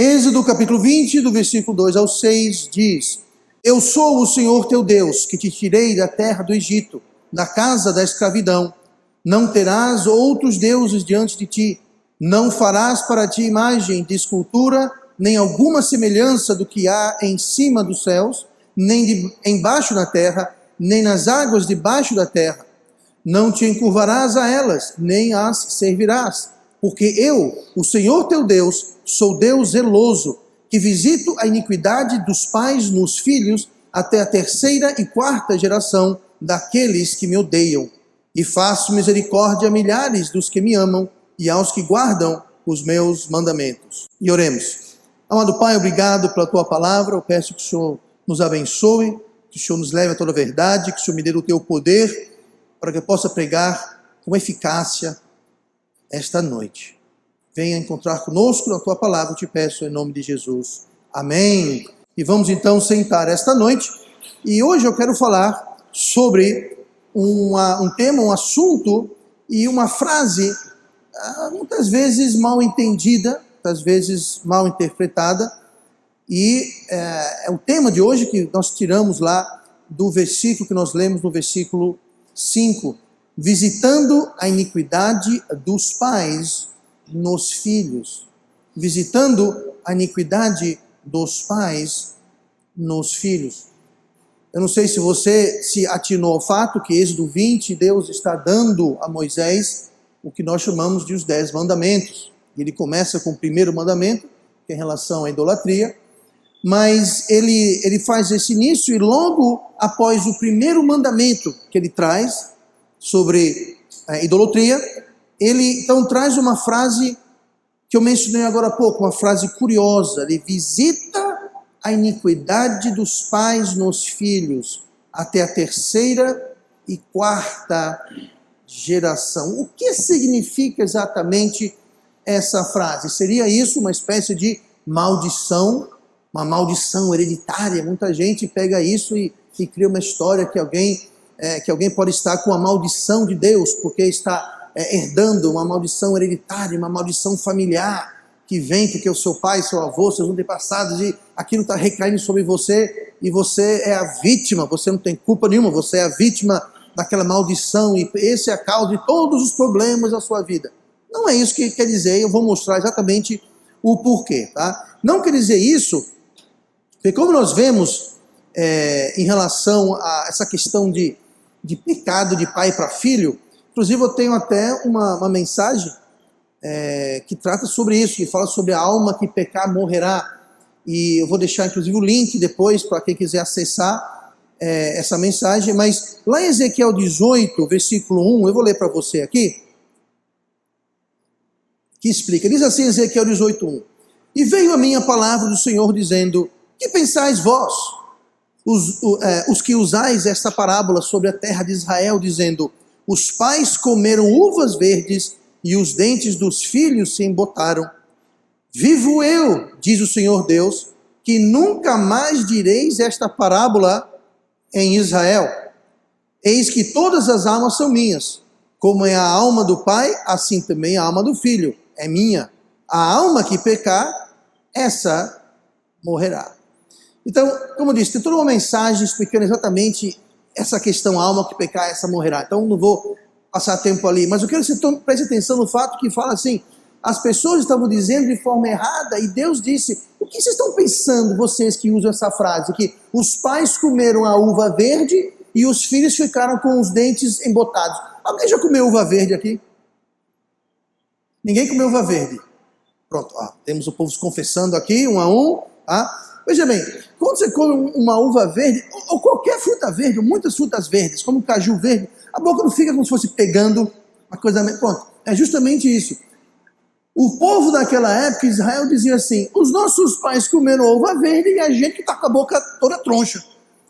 Êxodo capítulo 20, do versículo 2 ao 6, diz: Eu sou o Senhor teu Deus, que te tirei da terra do Egito, da casa da escravidão. Não terás outros deuses diante de ti. Não farás para ti imagem de escultura, nem alguma semelhança do que há em cima dos céus, nem embaixo da terra, nem nas águas debaixo da terra. Não te encurvarás a elas, nem as servirás, porque eu, o Senhor teu Deus, sou Deus zeloso, que visito a iniquidade dos pais nos filhos até a terceira e quarta geração daqueles que me odeiam, e faço misericórdia a milhares dos que me amam e aos que guardam os meus mandamentos. E oremos. Amado Pai, obrigado pela tua palavra. Eu peço que o Senhor nos abençoe, que o Senhor nos leve a toda a verdade, que o Senhor me dê o teu poder para que eu possa pregar com eficácia esta noite. Venha encontrar conosco na tua palavra, eu te peço em nome de Jesus. Amém. E vamos então sentar esta noite. E hoje eu quero falar sobre um tema, um assunto e uma frase muitas vezes mal entendida, muitas vezes mal interpretada. E é o tema de hoje que nós tiramos lá do versículo que nós lemos no versículo 5. Visitando a iniquidade dos pais nos filhos. Visitando a iniquidade dos pais nos filhos. Eu não sei se você se atinou ao fato que Êxodo 20, Deus está dando a Moisés o que nós chamamos de os 10 mandamentos. Ele começa com o primeiro mandamento, que é em relação à idolatria, mas ele faz esse início e logo após o primeiro mandamento que ele traz sobre a idolatria, ele então traz uma frase que eu mencionei agora há pouco, uma frase curiosa. Ele visita a iniquidade dos pais nos filhos até a terceira e quarta geração. O que significa exatamente essa frase? Seria isso uma espécie de maldição, uma maldição hereditária? Muita gente pega isso e cria uma história que alguém pode estar com a maldição de Deus, porque está herdando uma maldição hereditária, uma maldição familiar, que vem porque o seu pai, seu avô, seus antepassados, e aquilo está recaindo sobre você, e você é a vítima, você não tem culpa nenhuma, você é a vítima daquela maldição, e esse é a causa de todos os problemas da sua vida. Não é isso que quer dizer, eu vou mostrar exatamente o porquê, tá? Não quer dizer isso, porque como nós vemos em relação a essa questão de pecado de pai para filho, inclusive eu tenho até uma mensagem que trata sobre isso, que fala sobre a alma que pecar morrerá, e eu vou deixar inclusive o link depois para quem quiser acessar essa mensagem. Mas lá em Ezequiel 18, versículo 1, eu vou ler para você aqui, que explica, diz assim Ezequiel 18, 1: E veio a mim a palavra do Senhor dizendo: Que pensais vós, os que usais esta parábola sobre a terra de Israel, dizendo: Os pais comeram uvas verdes e os dentes dos filhos se embotaram. Vivo eu, diz o Senhor Deus, que nunca mais direis esta parábola em Israel. Eis que todas as almas são minhas. Como é a alma do pai, assim também a alma do filho é minha. A alma que pecar, essa morrerá. Então, como eu disse, tem toda uma mensagem explicando exatamente essa questão, a alma que pecar, essa morrerá. Então, não vou passar tempo ali, mas eu quero que você preste atenção no fato que fala assim: as pessoas estavam dizendo de forma errada, e Deus disse: o que vocês estão pensando, vocês que usam essa frase, que os pais comeram a uva verde e os filhos ficaram com os dentes embotados? Alguém já comeu uva verde aqui? Ninguém comeu uva verde. Pronto, temos o povo se confessando aqui, um a um. Veja bem, quando você come uma uva verde, ou qualquer fruta verde, ou muitas frutas verdes, como o caju verde, a boca não fica como se fosse pegando uma coisa... Pronto, é justamente isso. O povo daquela época, Israel, dizia assim: os nossos pais comeram uva verde e a gente que está com a boca toda troncha.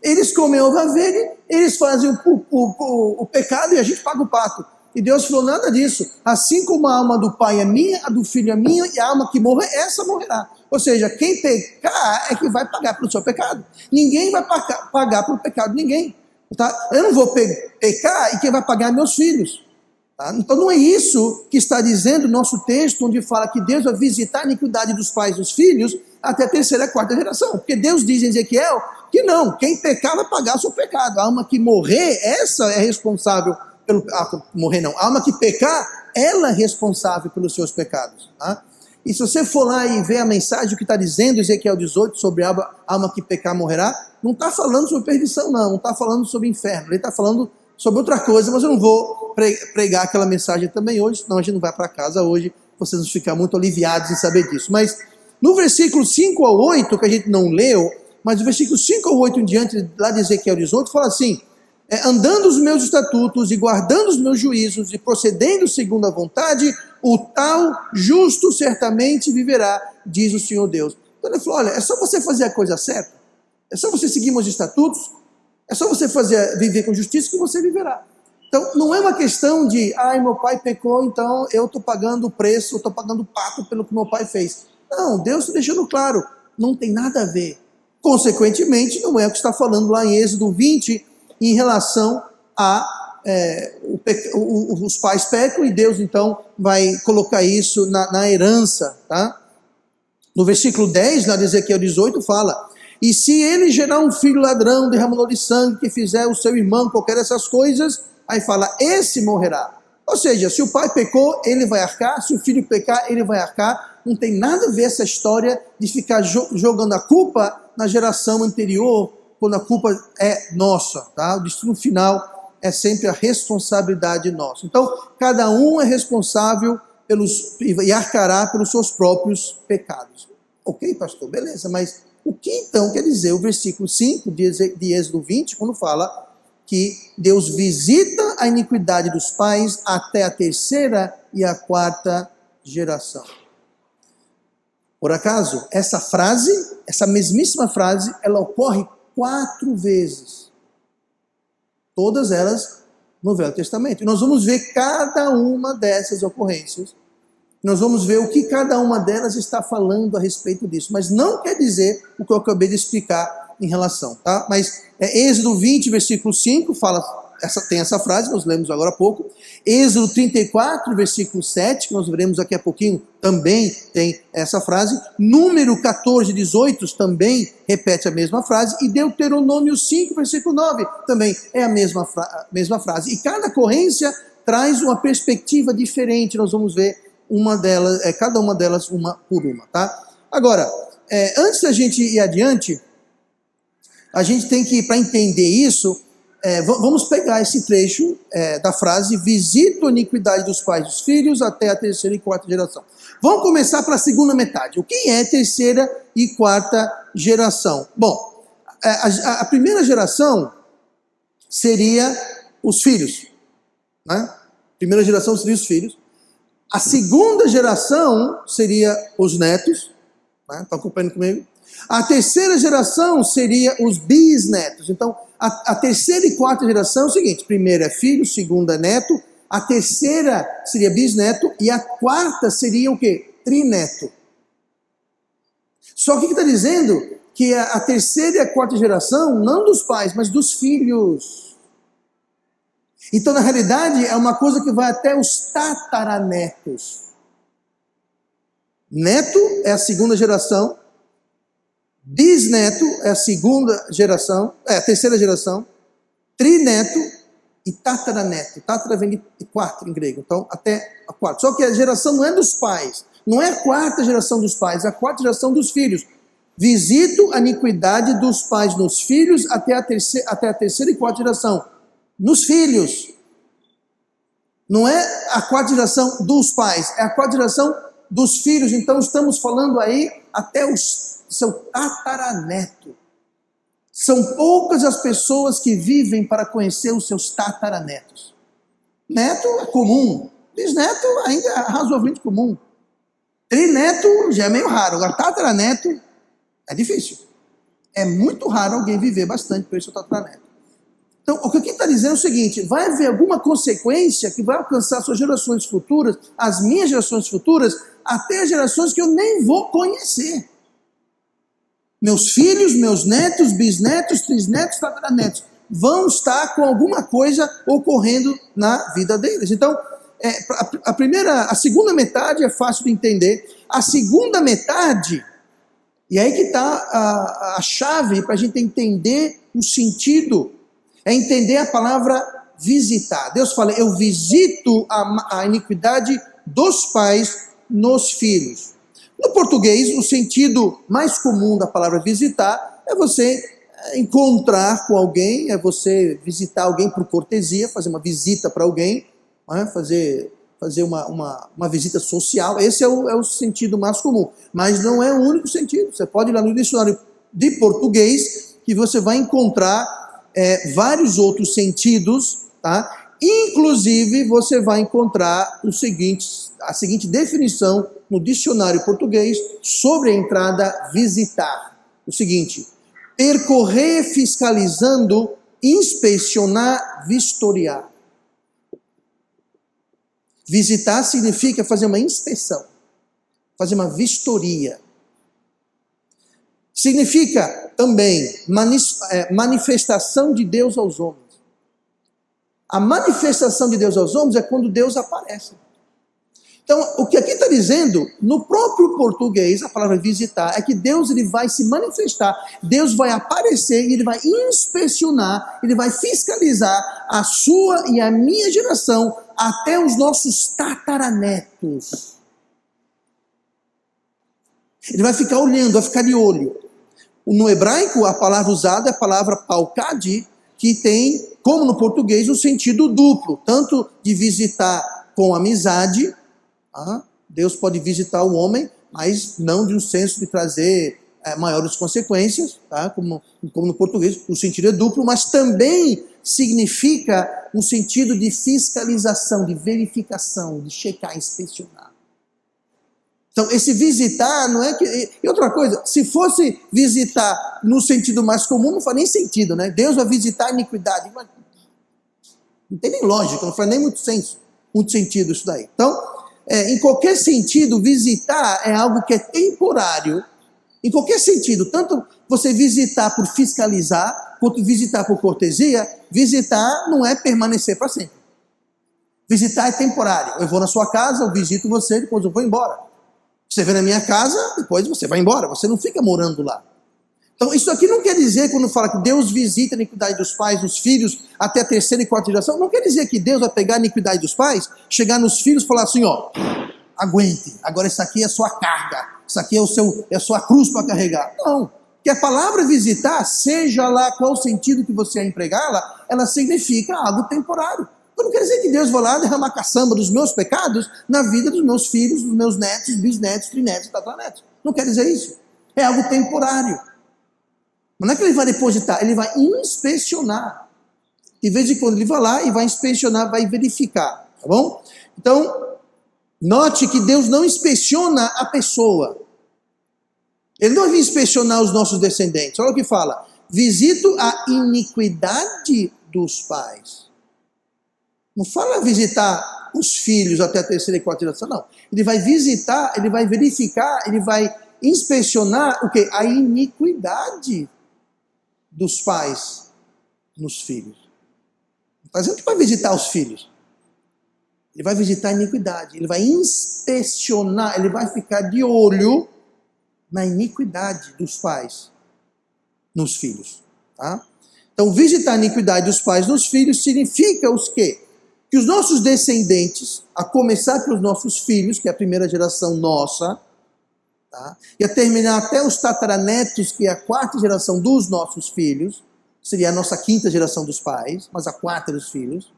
Eles comem uva verde, eles fazem o pecado e a gente paga o pato. E Deus falou: nada disso. Assim como a alma do pai é minha, a do filho é minha, e a alma que morrer, essa morrerá. Ou seja, quem pecar é que vai pagar pelo seu pecado. Ninguém vai pagar pelo pecado de ninguém. Tá? Eu não vou pecar e quem vai pagar é meus filhos. Tá? Então não é isso que está dizendo o nosso texto, onde fala que Deus vai visitar a iniquidade dos pais e dos filhos até a terceira e quarta geração. Porque Deus diz em Ezequiel que não, quem pecar vai pagar o seu pecado. A alma que morrer, essa é responsável pelo... morrer não, a alma que pecar, ela é responsável pelos seus pecados. Tá? E se você for lá e ver a mensagem que está dizendo Ezequiel 18 sobre a alma que pecar morrerá, não está falando sobre perdição não está falando sobre inferno, ele está falando sobre outra coisa, mas eu não vou pregar aquela mensagem também hoje, senão a gente não vai para casa hoje, vocês vão ficar muito aliviados em saber disso. Mas no versículo 5 ao 8, que a gente não leu, mas o versículo 5 ao 8 em diante, lá de Ezequiel 18, fala assim: andando os meus estatutos e guardando os meus juízos e procedendo segundo a vontade, o tal justo certamente viverá, diz o Senhor Deus. Então ele falou, olha, é só você fazer a coisa certa, é só você seguir meus estatutos, é só você viver com justiça que você viverá. Então não é uma questão de, meu pai pecou, então eu estou pagando o preço, eu estou pagando o pato pelo que meu pai fez. Não, Deus está deixando claro, não tem nada a ver. Consequentemente, não é o que está falando lá em Êxodo 20, em relação a os pais pecam e Deus então vai colocar isso na herança. Tá? No versículo 10, lá de Ezequiel 18, fala: e se ele gerar um filho ladrão, derramando de sangue, que fizer o seu irmão qualquer dessas coisas, aí fala, esse morrerá. Ou seja, se o pai pecou, ele vai arcar, se o filho pecar, ele vai arcar. Não tem nada a ver essa história de ficar jogando a culpa na geração anterior, quando a culpa é nossa, tá? O destino final é sempre a responsabilidade nossa. Então, cada um é responsável e arcará pelos seus próprios pecados. Ok, pastor? Beleza, mas o que então quer dizer o versículo 5 de Êxodo 20, quando fala que Deus visita a iniquidade dos pais até a terceira e a quarta geração? Por acaso, essa frase, essa mesmíssima frase, ela ocorre 4 vezes. Todas elas no Velho Testamento. E nós vamos ver cada uma dessas ocorrências. Nós vamos ver o que cada uma delas está falando a respeito disso. Mas não quer dizer o que eu acabei de explicar em relação. Tá? Mas Êxodo 20, versículo 5, tem essa frase, nós lemos agora há pouco. Êxodo 34, versículo 7, que nós veremos daqui a pouquinho, também tem essa frase. Número 14, 18, também repete a mesma frase. E Deuteronômio 5, versículo 9, também é a mesma frase. E cada ocorrência traz uma perspectiva diferente. Nós vamos ver cada uma delas uma por uma. Tá? Agora, antes da gente ir adiante, a gente tem que, para entender isso, vamos pegar esse trecho da frase: visito a iniquidade dos pais e dos filhos até a terceira e quarta geração. Vamos começar pela segunda metade. O que é terceira e quarta geração? Bom, a primeira geração seria os filhos. Né? A primeira geração seria os filhos. A segunda geração seria os netos. Né? Estão acompanhando comigo? A terceira geração seria os bisnetos. Então, a terceira e quarta geração é o seguinte: primeira é filho, segunda é neto, a terceira seria bisneto e a quarta seria o quê? Trineto. Só que está dizendo que a terceira e a quarta geração, não dos pais, mas dos filhos. Então, na realidade, é uma coisa que vai até os tataranetos. Neto é a segunda geração. Bisneto é a segunda geração, a terceira geração, trineto e tataraneto. Tatara vem de 4 em grego, então até a 4. Só que a geração não é dos pais, não é a quarta geração dos pais, é a quarta geração dos filhos. Visito a iniquidade dos pais nos filhos até a terceira e quarta geração. Nos filhos. Não é a quarta geração dos pais, é a quarta geração dos filhos. Então estamos falando aí até o seu tataraneto. São poucas as pessoas que vivem para conhecer os seus tataranetos. Neto é comum, bisneto ainda é razoavelmente comum. Trineto já é meio raro, agora tataraneto é difícil. É muito raro alguém viver bastante para o seu tataraneto. Então, o que aqui está dizendo é o seguinte: vai haver alguma consequência que vai alcançar suas gerações futuras, as minhas gerações futuras, até as gerações que eu nem vou conhecer. Meus filhos, meus netos, bisnetos, trisnetos, tataranetos vão estar com alguma coisa ocorrendo na vida deles. Então, a segunda metade é fácil de entender. A segunda metade, e aí que está a chave para a gente entender o sentido, é entender a palavra visitar. Deus fala, eu visito a iniquidade dos pais nos filhos. No português, o sentido mais comum da palavra visitar é você encontrar com alguém, é você visitar alguém por cortesia, fazer uma visita para alguém, né? fazer uma visita social. Esse é o sentido mais comum, mas não é o único sentido. Você pode ir lá no dicionário de português que você vai encontrar vários outros sentidos, tá? Inclusive você vai encontrar a seguinte definição no dicionário português sobre a entrada visitar. O seguinte: percorrer fiscalizando, inspecionar, vistoriar. Visitar significa fazer uma inspeção, fazer uma vistoria. Significa também manifestação de Deus aos homens. A manifestação de Deus aos homens é quando Deus aparece. Então, o que aqui está dizendo, no próprio português, a palavra visitar, é que Deus ele vai se manifestar, Deus vai aparecer e ele vai inspecionar, ele vai fiscalizar a sua e a minha geração até os nossos tataranetos. Ele vai ficar olhando, vai ficar de olho. No hebraico, a palavra usada é a palavra palkad, que tem, como no português, um sentido duplo, tanto de visitar com amizade. Deus pode visitar o homem, mas não de um senso de trazer maiores consequências, tá? como no português, o sentido é duplo, mas também significa um sentido de fiscalização, de verificação, de checar, inspecionar. Então, esse visitar não é que... E outra coisa, se fosse visitar no sentido mais comum, não faz nem sentido, né? Deus vai visitar a iniquidade. Não tem nem lógica, não faz nem muito sentido isso daí. Então, em qualquer sentido, visitar é algo que é temporário. Em qualquer sentido, tanto você visitar por fiscalizar, quanto visitar por cortesia, visitar não é permanecer para sempre. Visitar é temporário. Eu vou na sua casa, eu visito você, depois eu vou embora. Você vem na minha casa, depois você vai embora. Você não fica morando lá. Então, isso aqui não quer dizer, quando fala que Deus visita a iniquidade dos pais, dos filhos, até a terceira e quarta geração, não quer dizer que Deus vai pegar a iniquidade dos pais, chegar nos filhos e falar assim, ó, aguente, agora isso aqui é a sua carga, isso aqui é a sua cruz para carregar. Não, que a palavra visitar, seja lá qual sentido que você empregá-la, ela significa algo temporário. Então não quer dizer que Deus vai lá derramar caçamba dos meus pecados na vida dos meus filhos, dos meus netos, bisnetos, trinetos, tataranetos. Não quer dizer isso. É algo temporário. Não é que ele vai depositar, ele vai inspecionar. De vez em quando ele vai lá e vai inspecionar, vai verificar, tá bom? Então, note que Deus não inspeciona a pessoa. Ele não vai inspecionar os nossos descendentes. Olha o que fala. Visito a iniquidade dos pais. Não fala visitar os filhos até a terceira e quarta geração, não. Ele vai visitar, ele vai verificar, ele vai inspecionar o quê? A iniquidade dos pais nos filhos. Não está dizendo que vai visitar os filhos. Ele vai visitar a iniquidade. Ele vai inspecionar, ele vai ficar de olho na iniquidade dos pais nos filhos. Tá? Então, visitar a iniquidade dos pais nos filhos significa os quê? Que os nossos descendentes, a começar pelos nossos filhos, que é a primeira geração nossa, tá? E a terminar até os tataranetos, que é a quarta geração dos nossos filhos, seria a nossa quinta geração dos pais, mas a quarta dos filhos.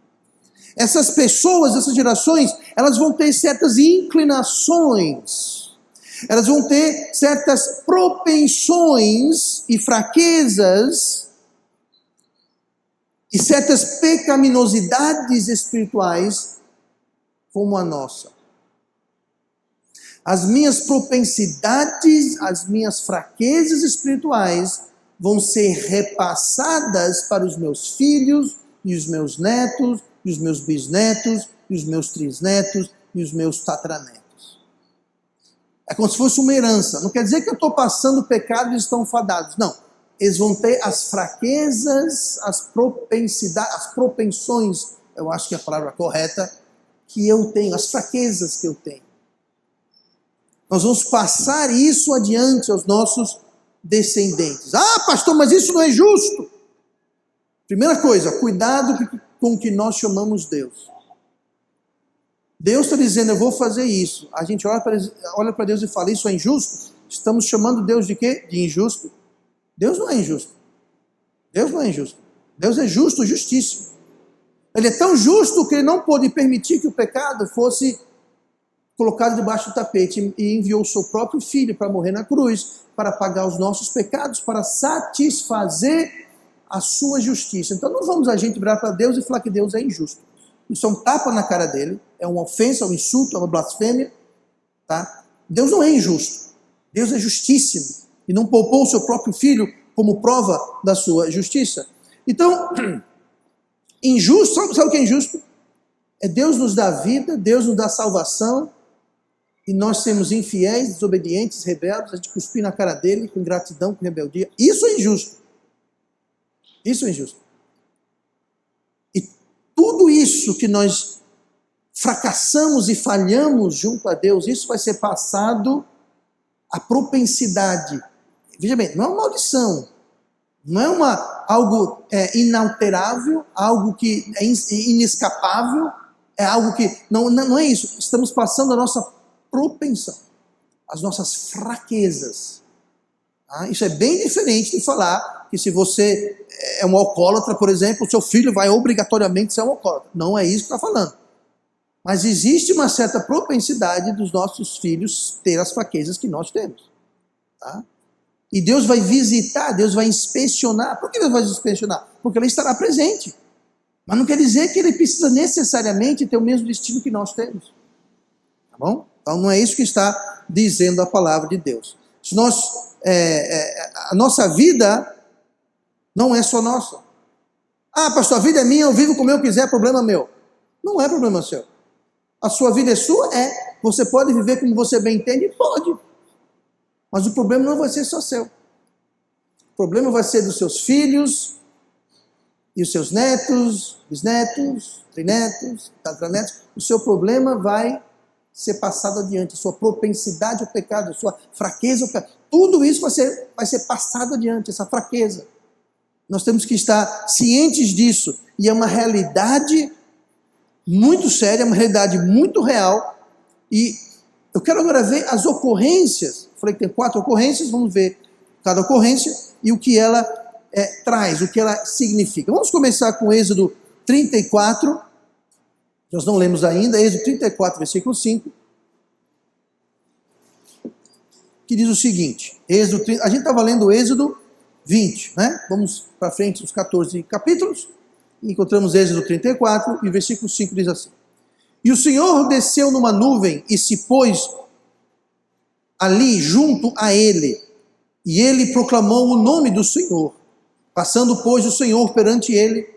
Essas pessoas, essas gerações, elas vão ter certas inclinações, elas vão ter certas propensões e fraquezas e certas pecaminosidades espirituais como a nossa. As minhas propensidades, as minhas fraquezas espirituais vão ser repassadas para os meus filhos e os meus netos, e os meus bisnetos, e os meus trisnetos, e os meus tataranetos. É como se fosse uma herança. Não quer dizer que eu estou passando pecado e eles estão fadados. Não. Eles vão ter as fraquezas, as propensidades, as propensões, eu acho que é a palavra correta, que eu tenho, as fraquezas que eu tenho. Nós vamos passar isso adiante aos nossos descendentes. Ah, pastor, mas isso não é justo. Primeira coisa, cuidado com o que nós chamamos Deus. Deus está dizendo, eu vou fazer isso. A gente olha para Deus e fala, isso é injusto? Estamos chamando Deus de quê? De injusto? Deus não é injusto. Deus não é injusto. Deus é justo, justíssimo. Ele é tão justo que ele não pôde permitir que o pecado fosse colocado debaixo do tapete e enviou o seu próprio filho para morrer na cruz, para pagar os nossos pecados, para satisfazer a sua justiça. Então não vamos a gente virar para Deus e falar que Deus é injusto. Isso é um tapa na cara dele, é uma ofensa, é um insulto, é uma blasfêmia. Tá? Deus não é injusto. Deus é justíssimo e não poupou o seu próprio filho como prova da sua justiça. Então, injusto, sabe o que é injusto? É Deus nos dá vida, Deus nos dá salvação, e nós sermos infiéis, desobedientes, rebeldes, a gente cuspir na cara dele com ingratidão, com rebeldia. Isso é injusto. Isso é injusto. E tudo isso que nós fracassamos e falhamos junto a Deus, isso vai ser passado à propensidade. Veja bem, não é uma maldição, não é algo inalterável, algo que é inescapável, é algo que... Não é isso. Estamos passando a nossa propensão, as nossas fraquezas. Tá? Isso é bem diferente de falar que se você é um alcoólatra, por exemplo, o seu filho vai obrigatoriamente ser um alcoólatra. Não é isso que está falando. Mas existe uma certa propensidade dos nossos filhos ter as fraquezas que nós temos. Tá? E Deus vai visitar, Deus vai inspecionar. Por que Deus vai inspecionar? Porque Ele estará presente. Mas não quer dizer que Ele precisa necessariamente ter o mesmo destino que nós temos. Tá bom? Então não é isso que está dizendo a palavra de Deus. Se a nossa vida não é só nossa. Ah, pastor, a vida é minha, eu vivo como eu quiser, problema meu. Não é problema seu. A sua vida é sua? É. Você pode viver como você bem entende? Pode. Mas o problema não vai ser só seu. O problema vai ser dos seus filhos e os seus netos, bisnetos, trinetos, tataranetos. O seu problema vai ser passado adiante. A sua propensidade ao pecado, a sua fraqueza ao pecado. Tudo isso vai ser passado adiante, essa fraqueza. Nós temos que estar cientes disso. E é uma realidade muito séria, uma realidade muito real. E eu quero agora ver as ocorrências. Falei que tem 4 ocorrências, vamos ver cada ocorrência e o que ela traz, o que ela significa. Vamos começar com Êxodo 34, nós não lemos ainda, Êxodo 34, versículo 5, que diz o seguinte, a gente estava lendo o Êxodo 20, né? Vamos para frente os 14 capítulos, encontramos Êxodo 34 e o versículo 5 diz assim: E o Senhor desceu numa nuvem e se pôs ali junto a ele, e ele proclamou o nome do Senhor. Passando, pois, o Senhor perante ele,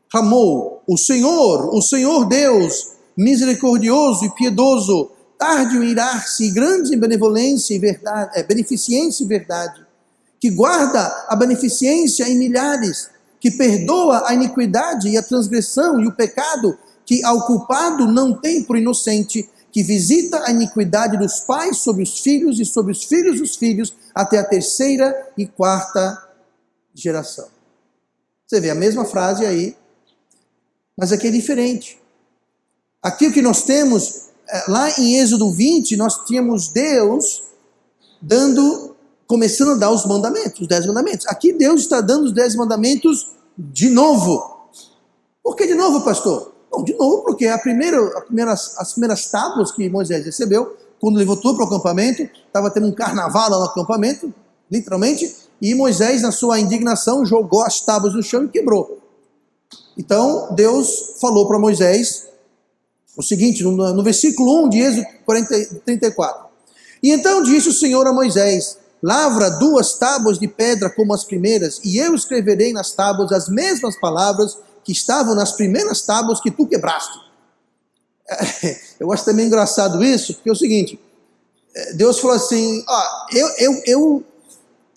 clamou: o Senhor Deus, misericordioso e piedoso, tardio em irar-se, grande em benevolência e verdade, beneficência e verdade, que guarda a beneficência em milhares, que perdoa a iniquidade e a transgressão e o pecado, que ao culpado não tem por inocente, que visita a iniquidade dos pais sobre os filhos e sobre os filhos dos filhos, até a 3ª e 4ª geração. Você vê a mesma frase aí, mas aqui é diferente. Aqui o que nós temos, lá em Êxodo 20, nós tínhamos Deus começando a dar os mandamentos, os 10 mandamentos. Aqui Deus está dando os 10 mandamentos de novo. Por que de novo, pastor? Bom, de novo, porque as primeiras tábuas que Moisés recebeu, quando ele voltou para o acampamento, estava tendo um carnaval lá no acampamento, literalmente, e Moisés, na sua indignação, jogou as tábuas no chão e quebrou. Então, Deus falou para Moisés o seguinte, no versículo 1 de Êxodo 34. E então disse o Senhor a Moisés: lavra 2 tábuas de pedra como as primeiras, e eu escreverei nas tábuas as mesmas palavras que estavam nas primeiras tábuas que tu quebraste. Eu acho também engraçado isso, porque é o seguinte, Deus falou assim,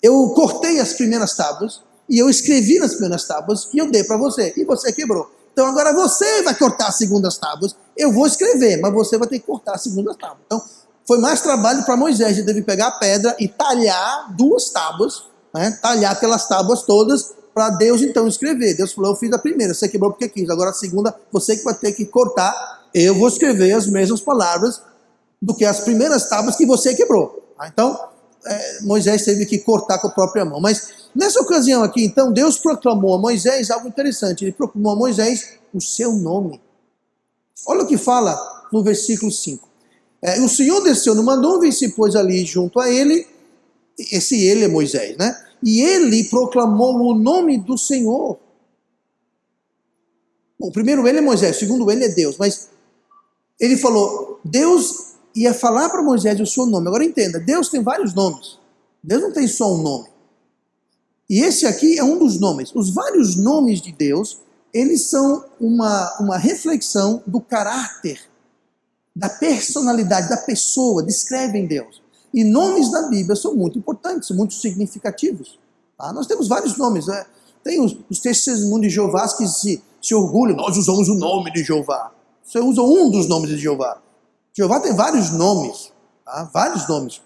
eu cortei as primeiras tábuas, e eu escrevi nas primeiras tábuas, e eu dei para você, e você quebrou. Então agora você vai cortar as segundas tábuas. Eu vou escrever, mas você vai ter que cortar as segundas tábuas. Então foi mais trabalho para Moisés. Ele teve que pegar a pedra e talhar 2 tábuas, né? Talhar aquelas tábuas todas para Deus então escrever. Deus falou, eu fiz a primeira, você quebrou porque quis. Agora a segunda, você que vai ter que cortar. Eu vou escrever as mesmas palavras do que as primeiras tábuas que você quebrou. Então Moisés teve que cortar com a própria mão. Mas nessa ocasião aqui, então, Deus proclamou a Moisés algo interessante. Ele proclamou a Moisés o seu nome. Olha o que fala no versículo 5. O Senhor desceu numa nuvem e se pôs ali junto a ele. Esse ele é Moisés, né? E ele proclamou o nome do Senhor. Bom, primeiro ele é Moisés, segundo ele é Deus. Mas ele falou, Deus ia falar para Moisés o seu nome. Agora entenda, Deus tem vários nomes. Deus não tem só um nome. E esse aqui é um dos nomes. Os vários nomes de Deus, eles são uma reflexão do caráter, da personalidade, da pessoa, descrevem Deus. E nomes da Bíblia são muito importantes, são muito significativos. Tá? Nós temos vários nomes. Né? Tem os testemunhos de Jeová que se orgulham. Nós usamos o nome de Jeová. Você usa um dos nomes de Jeová. Jeová tem vários nomes, tá? Vários nomes.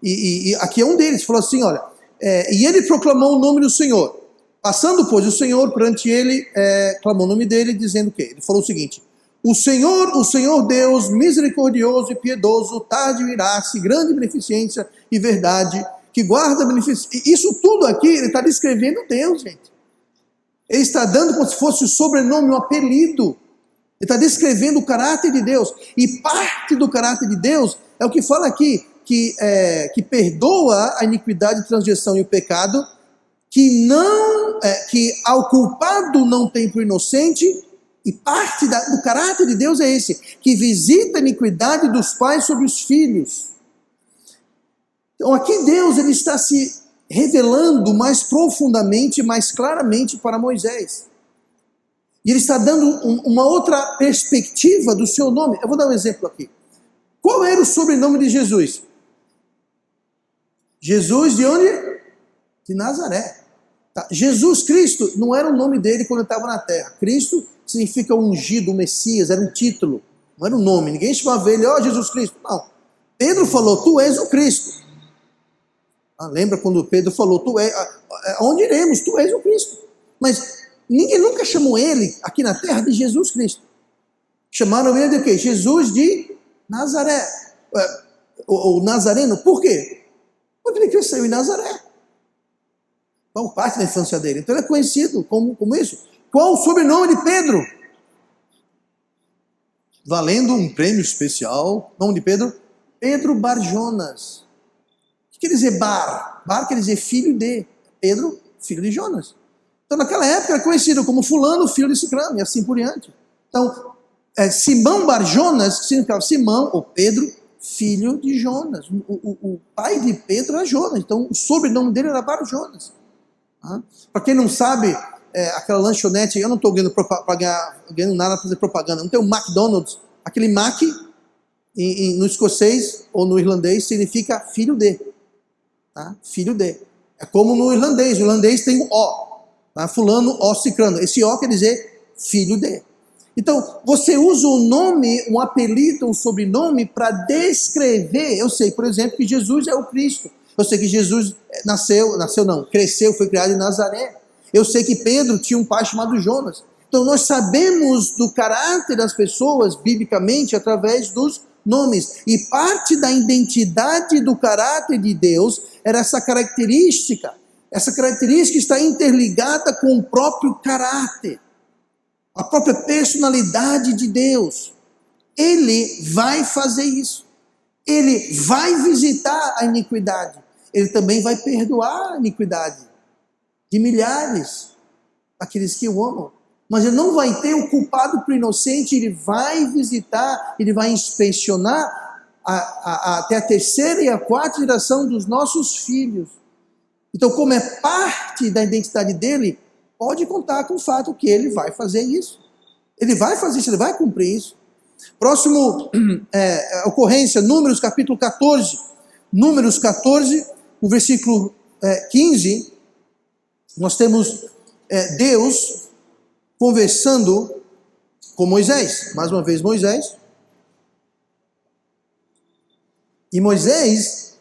E aqui é um deles, falou assim, olha, e ele proclamou o nome do Senhor. Passando, pois, o Senhor perante ele, clamou o nome dele, dizendo o quê? Ele falou o seguinte, o Senhor Deus, misericordioso e piedoso, tarde virá-se, grande beneficência e verdade, que guarda beneficência. Isso tudo aqui, ele está descrevendo Deus, gente. Ele está dando como se fosse o sobrenome, um apelido. Ele está descrevendo o caráter de Deus. E parte do caráter de Deus é o que fala aqui, que perdoa a iniquidade, a transgressão e o pecado, que ao culpado não tem por inocente, e parte do caráter de Deus é esse, que visita a iniquidade dos pais sobre os filhos. Então aqui Deus ele está se revelando mais profundamente, mais claramente para Moisés. E ele está dando uma outra perspectiva do seu nome. Eu vou dar um exemplo aqui. Qual era o sobrenome de Jesus? Jesus de onde? De Nazaré. Tá. Jesus Cristo não era o nome dele quando ele estava na terra. Cristo significa ungido, o Messias, era um título. Não era um nome. Ninguém chamava ele, Jesus Cristo. Não. Pedro falou, tu és o Cristo. Lembra quando Pedro falou, onde iremos? Tu és o Cristo. Mas ninguém nunca chamou ele, aqui na terra, de Jesus Cristo. Chamaram ele de quê? Jesus de Nazaré. O Nazareno, por quê? Porque ele cresceu em Nazaré. Então, parte da infância dele. Então, ele é conhecido como isso. Qual o sobrenome de Pedro? Valendo um prêmio especial. Nome de Pedro? Pedro Barjonas. O que quer dizer Bar? Bar quer dizer filho de. Pedro, filho de Jonas. Então, naquela época, era conhecido como fulano, filho de Cicrano, e assim por diante. Então, Simão Barjonas, que significava Simão, ou Pedro, filho de Jonas. O pai de Pedro era Jonas, então o sobrenome dele era Barjonas. Para quem não sabe, aquela lanchonete, eu não estou ganhando nada para fazer propaganda, não tem o McDonald's, aquele Mac, no escocês ou no irlandês, significa filho de. Tá? Filho de. É como no irlandês, o irlandês tem o O. Fulano, ó, cicrano. Esse ó quer dizer filho de. Então, você usa o nome, um apelido, um sobrenome para descrever. Eu sei, por exemplo, que Jesus é o Cristo. Eu sei que Jesus cresceu, foi criado em Nazaré. Eu sei que Pedro tinha um pai chamado Jonas. Então, nós sabemos do caráter das pessoas, biblicamente, através dos nomes. E parte da identidade do caráter de Deus era essa característica. Essa característica está interligada com o próprio caráter, a própria personalidade de Deus. Ele vai fazer isso. Ele vai visitar a iniquidade. Ele também vai perdoar a iniquidade de milhares, aqueles que o amam. Mas ele não vai ter o culpado por inocente, ele vai visitar, ele vai inspecionar até a terceira e a quarta geração dos nossos filhos. Então, como é parte da identidade dele, pode contar com o fato que ele vai fazer isso. Ele vai fazer isso, ele vai cumprir isso. Próximo ocorrência, Números capítulo 14. Números 14, o versículo 15, nós temos Deus conversando com Moisés. Mais uma vez Moisés. E Moisés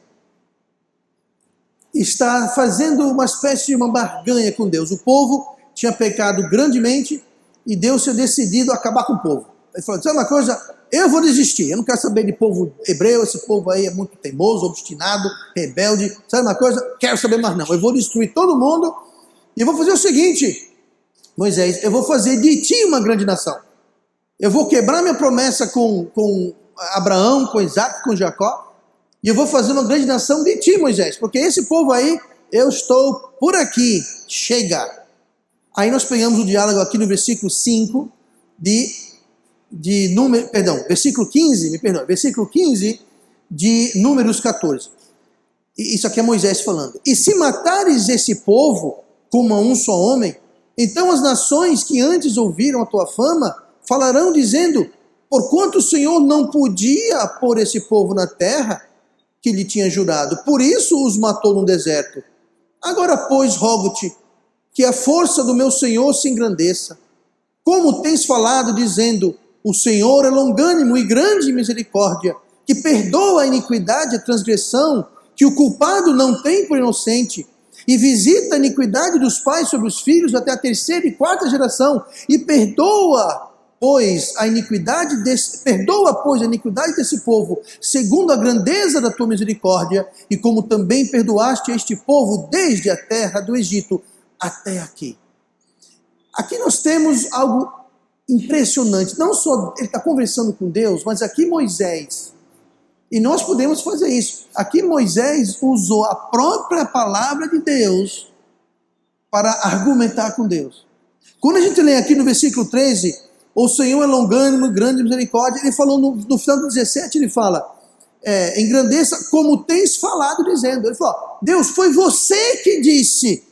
está fazendo uma espécie de uma barganha com Deus. O povo tinha pecado grandemente e Deus tinha decidido acabar com o povo. Ele falou, sabe uma coisa? Eu vou desistir, eu não quero saber de povo hebreu, esse povo aí é muito teimoso, obstinado, rebelde. Sabe uma coisa? Quero saber mais não. Eu vou destruir todo mundo e eu vou fazer o seguinte, Moisés, eu vou fazer de ti uma grande nação. Eu vou quebrar minha promessa com Abraão, com Isaac, com Jacó, e eu vou fazer uma grande nação de ti, Moisés, porque esse povo aí, eu estou por aqui, chega. Aí nós pegamos o diálogo aqui no versículo 5 versículo 15 de Números 14. Isso aqui é Moisés falando. E se matares esse povo como a um só homem, então as nações que antes ouviram a tua fama falarão dizendo, porquanto o Senhor não podia pôr esse povo na terra que lhe tinha jurado, por isso os matou no deserto. Agora, pois, rogo-te que a força do meu Senhor se engrandeça, como tens falado, dizendo, o Senhor é longânimo e grande em misericórdia, que perdoa a iniquidade e a transgressão, que o culpado não tem por inocente, e visita a iniquidade dos pais sobre os filhos até a terceira e quarta geração, e perdoa, pois, a iniquidade desse povo, segundo a grandeza da tua misericórdia, e como também perdoaste este povo desde a terra do Egito até aqui. Aqui nós temos algo impressionante. Não só ele está conversando com Deus, mas aqui Moisés, e nós podemos fazer isso. Aqui Moisés usou a própria palavra de Deus para argumentar com Deus. Quando a gente lê aqui no versículo 13, o Senhor é longânimo, grande misericórdia, ele falou no final do 17, ele fala, engrandeça como tens falado, dizendo. Ele falou, Deus, foi você que disse,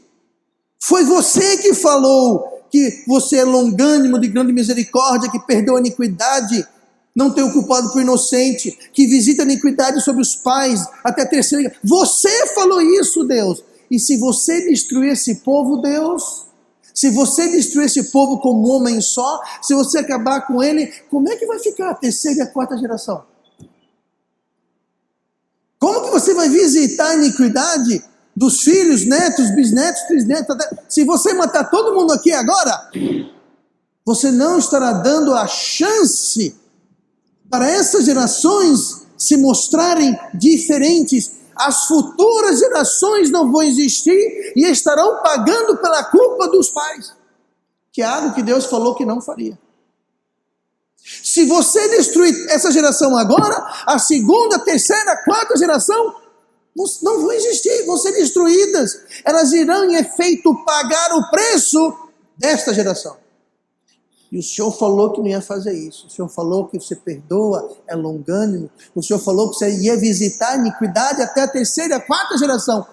foi você que falou que você é longânimo, de grande misericórdia, que perdoa a iniquidade, não tem o culpado por inocente, que visita a iniquidade sobre os pais, até a terceira. Você falou isso, Deus. E se você destruir esse povo, Deus, se você destruir esse povo como um homem só, se você acabar com ele, como é que vai ficar a terceira e a quarta geração? Como que você vai visitar a iniquidade dos filhos, netos, bisnetos, trisnetos? Se você matar todo mundo aqui agora, você não estará dando a chance para essas gerações se mostrarem diferentes. As futuras gerações não vão existir e estarão pagando pela culpa dos pais, que é algo que Deus falou que não faria. Se você destruir essa geração agora, a segunda, terceira, quarta geração não vão existir, vão ser destruídas. Elas irão, em efeito, pagar o preço desta geração. E o Senhor falou que não ia fazer isso. O Senhor falou que você perdoa, é longânimo. O Senhor falou que você ia visitar a iniquidade até a terceira e a quarta geração.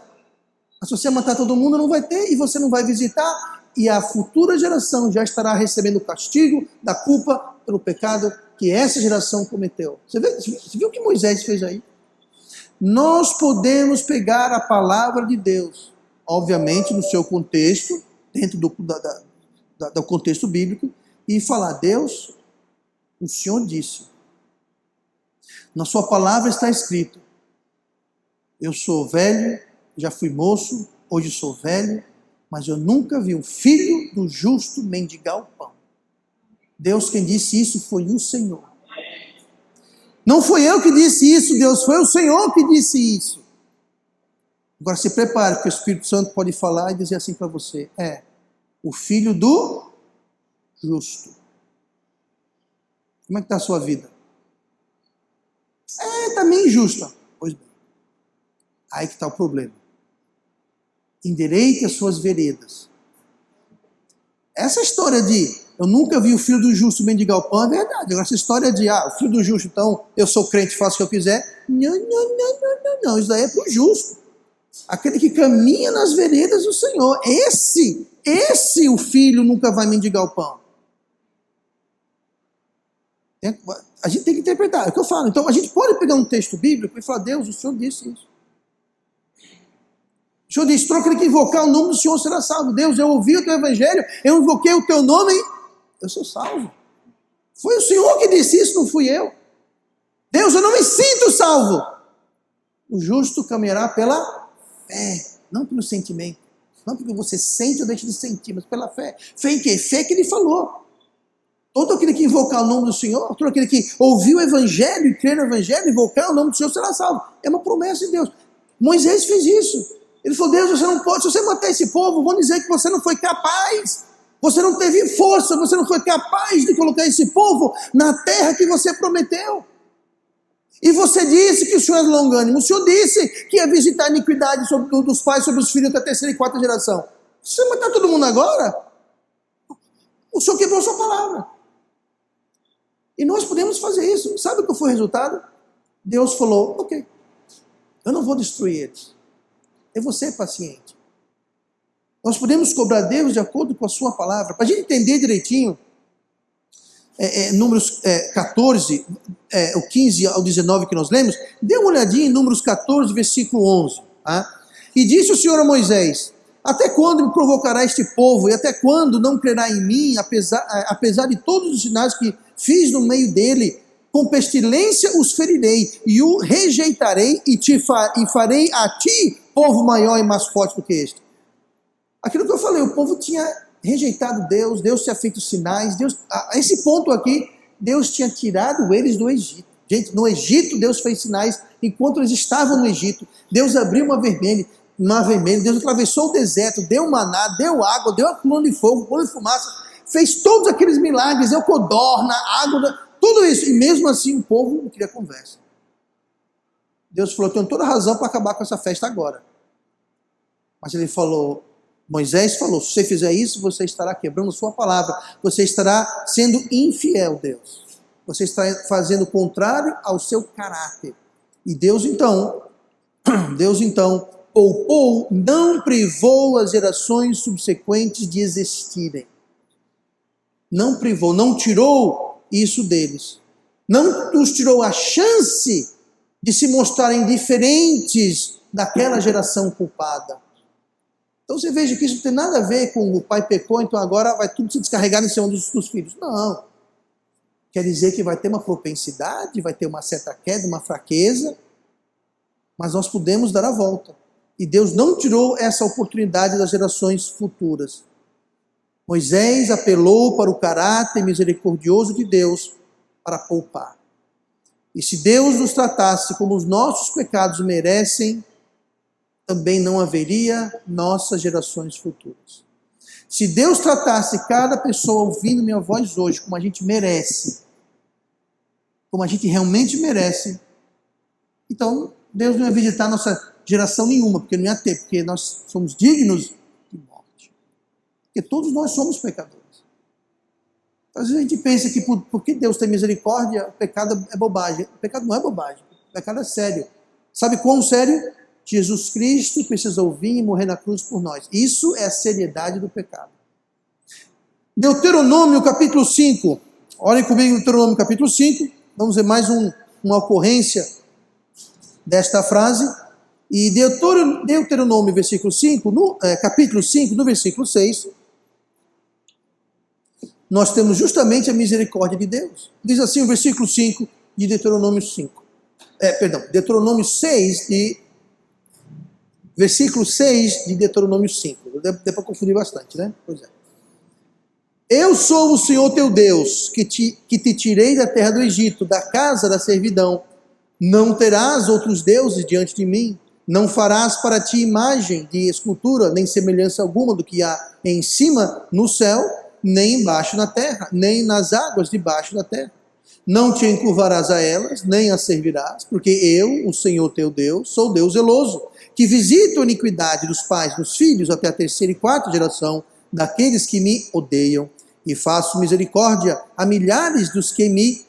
Mas se você matar todo mundo, não vai ter, e você não vai visitar, e a futura geração já estará recebendo o castigo da culpa pelo pecado que essa geração cometeu. Você viu o que Moisés fez aí? Nós podemos pegar a palavra de Deus, obviamente no seu contexto, dentro do contexto bíblico, e falar, Deus, o Senhor disse, na sua palavra está escrito, eu sou velho, já fui moço, hoje sou velho, mas eu nunca vi um filho do justo mendigar o pão. Deus, quem disse isso foi o Senhor. Não foi eu que disse isso, Deus, foi o Senhor que disse isso. Agora se prepare, porque o Espírito Santo pode falar e dizer assim para você, o filho do justo. Como é que está a sua vida? Está meio injusta. Pois bem, aí que está o problema. Endireite as suas veredas. Essa história de eu nunca vi o filho do justo mendigar o pão é verdade. Agora essa história de o filho do justo, então eu sou crente, faço o que eu quiser. Não. Isso daí é para o justo. Aquele que caminha nas veredas do Senhor. Esse o filho nunca vai mendigar o pão. A gente tem que interpretar, é o que eu falo. Então a gente pode pegar um texto bíblico e falar, Deus, o Senhor disse isso. O Senhor disse, todo aquele que invocar o nome do Senhor será salvo. Deus, eu ouvi o teu evangelho, eu invoquei o teu nome, eu sou salvo. Foi o Senhor que disse isso, não fui eu. Deus, eu não me sinto salvo. O justo caminhará pela fé, não pelo sentimento. Não porque você sente ou deixa de sentir, mas pela fé. Fé em quê? Fé que ele falou. Todo aquele que invocar o nome do Senhor, todo aquele que ouviu o Evangelho e crer no Evangelho, invocar o nome do Senhor, será salvo. É uma promessa de Deus. Moisés fez isso. Ele falou, Deus, você não pode, se você matar esse povo, vão dizer que você não foi capaz. Você não teve força, você não foi capaz de colocar esse povo na terra que você prometeu. E você disse que o Senhor é longânimo, o Senhor disse que ia visitar a iniquidade dos pais sobre os filhos da terceira e quarta geração. Você vai matar todo mundo agora? O Senhor quebrou sua palavra. E nós podemos fazer isso. Sabe qual foi o resultado? Deus falou, ok, eu não vou destruir eles. Eu vou ser paciente. Nós podemos cobrar Deus de acordo com a sua palavra. Para a gente entender direitinho, Números 14, o 15 ao 19 que nós lemos, dê uma olhadinha em Números 14, versículo 11. Tá? E disse o Senhor a Moisés, até quando me provocará este povo, e até quando não crerá em mim, apesar de todos os sinais que fiz no meio dele, com pestilência os ferirei, e o rejeitarei, e farei a ti povo maior e mais forte do que este. Aquilo que eu falei, o povo tinha rejeitado Deus, Deus tinha feito sinais, a esse ponto aqui, Deus tinha tirado eles do Egito. Gente, no Egito Deus fez sinais, enquanto eles estavam no Egito, Deus abriu mar vermelho, Deus atravessou o deserto, deu maná, deu água, deu a coluna de fogo, coluna de fumaça, fez todos aqueles milagres, deu codorna, água, tudo isso, e mesmo assim o povo não queria conversa. Deus falou, eu tenho toda a razão para acabar com essa festa agora. Mas ele falou, Moisés falou, se você fizer isso, você estará quebrando sua palavra, você estará sendo infiel, Deus. Você está fazendo o contrário ao seu caráter. E Deus então, poupou, não privou as gerações subsequentes de existirem. Não privou, não tirou isso deles. Não os tirou a chance de se mostrarem diferentes daquela geração culpada. Então você veja que isso não tem nada a ver com o pai pecou, então agora vai tudo se descarregar em cima dos filhos. Não. Quer dizer que vai ter uma propensidade, vai ter uma certa queda, uma fraqueza, mas nós podemos dar a volta. E Deus não tirou essa oportunidade das gerações futuras. Moisés apelou para o caráter misericordioso de Deus para poupar. E se Deus nos tratasse como os nossos pecados merecem, também não haveria nossas gerações futuras. Se Deus tratasse cada pessoa ouvindo minha voz hoje como a gente merece, como a gente realmente merece, então Deus não ia visitar nossa geração nenhuma, porque não ia ter, porque nós somos dignos de morte. Porque todos nós somos pecadores. Às vezes a gente pensa que porque Deus tem misericórdia, o pecado é bobagem. O pecado não é bobagem, o pecado é sério. Sabe quão sério? Jesus Cristo precisou vir e morrer na cruz por nós. Isso é a seriedade do pecado. Deuteronômio capítulo 5. Olhem comigo Deuteronômio capítulo 5. Vamos ver mais uma ocorrência desta frase. E Deuteronômio versículo 5, capítulo 5, no versículo 6, nós temos justamente a misericórdia de Deus. Diz assim o versículo 5 de Deuteronômio 5. Deuteronômio 6 versículo 6 de Deuteronômio 5. Deu para confundir bastante, né? Pois é. Eu sou o Senhor teu Deus, que te tirei da terra do Egito, da casa da servidão. Não terás outros deuses diante de mim. Não farás para ti imagem de escultura, nem semelhança alguma do que há em cima no céu, nem embaixo na terra, nem nas águas debaixo da terra. Não te encurvarás a elas, nem as servirás, porque eu, o Senhor teu Deus, sou Deus zeloso, que visito a iniquidade dos pais dos filhos até a terceira e quarta geração daqueles que me odeiam, e faço misericórdia a milhares dos que me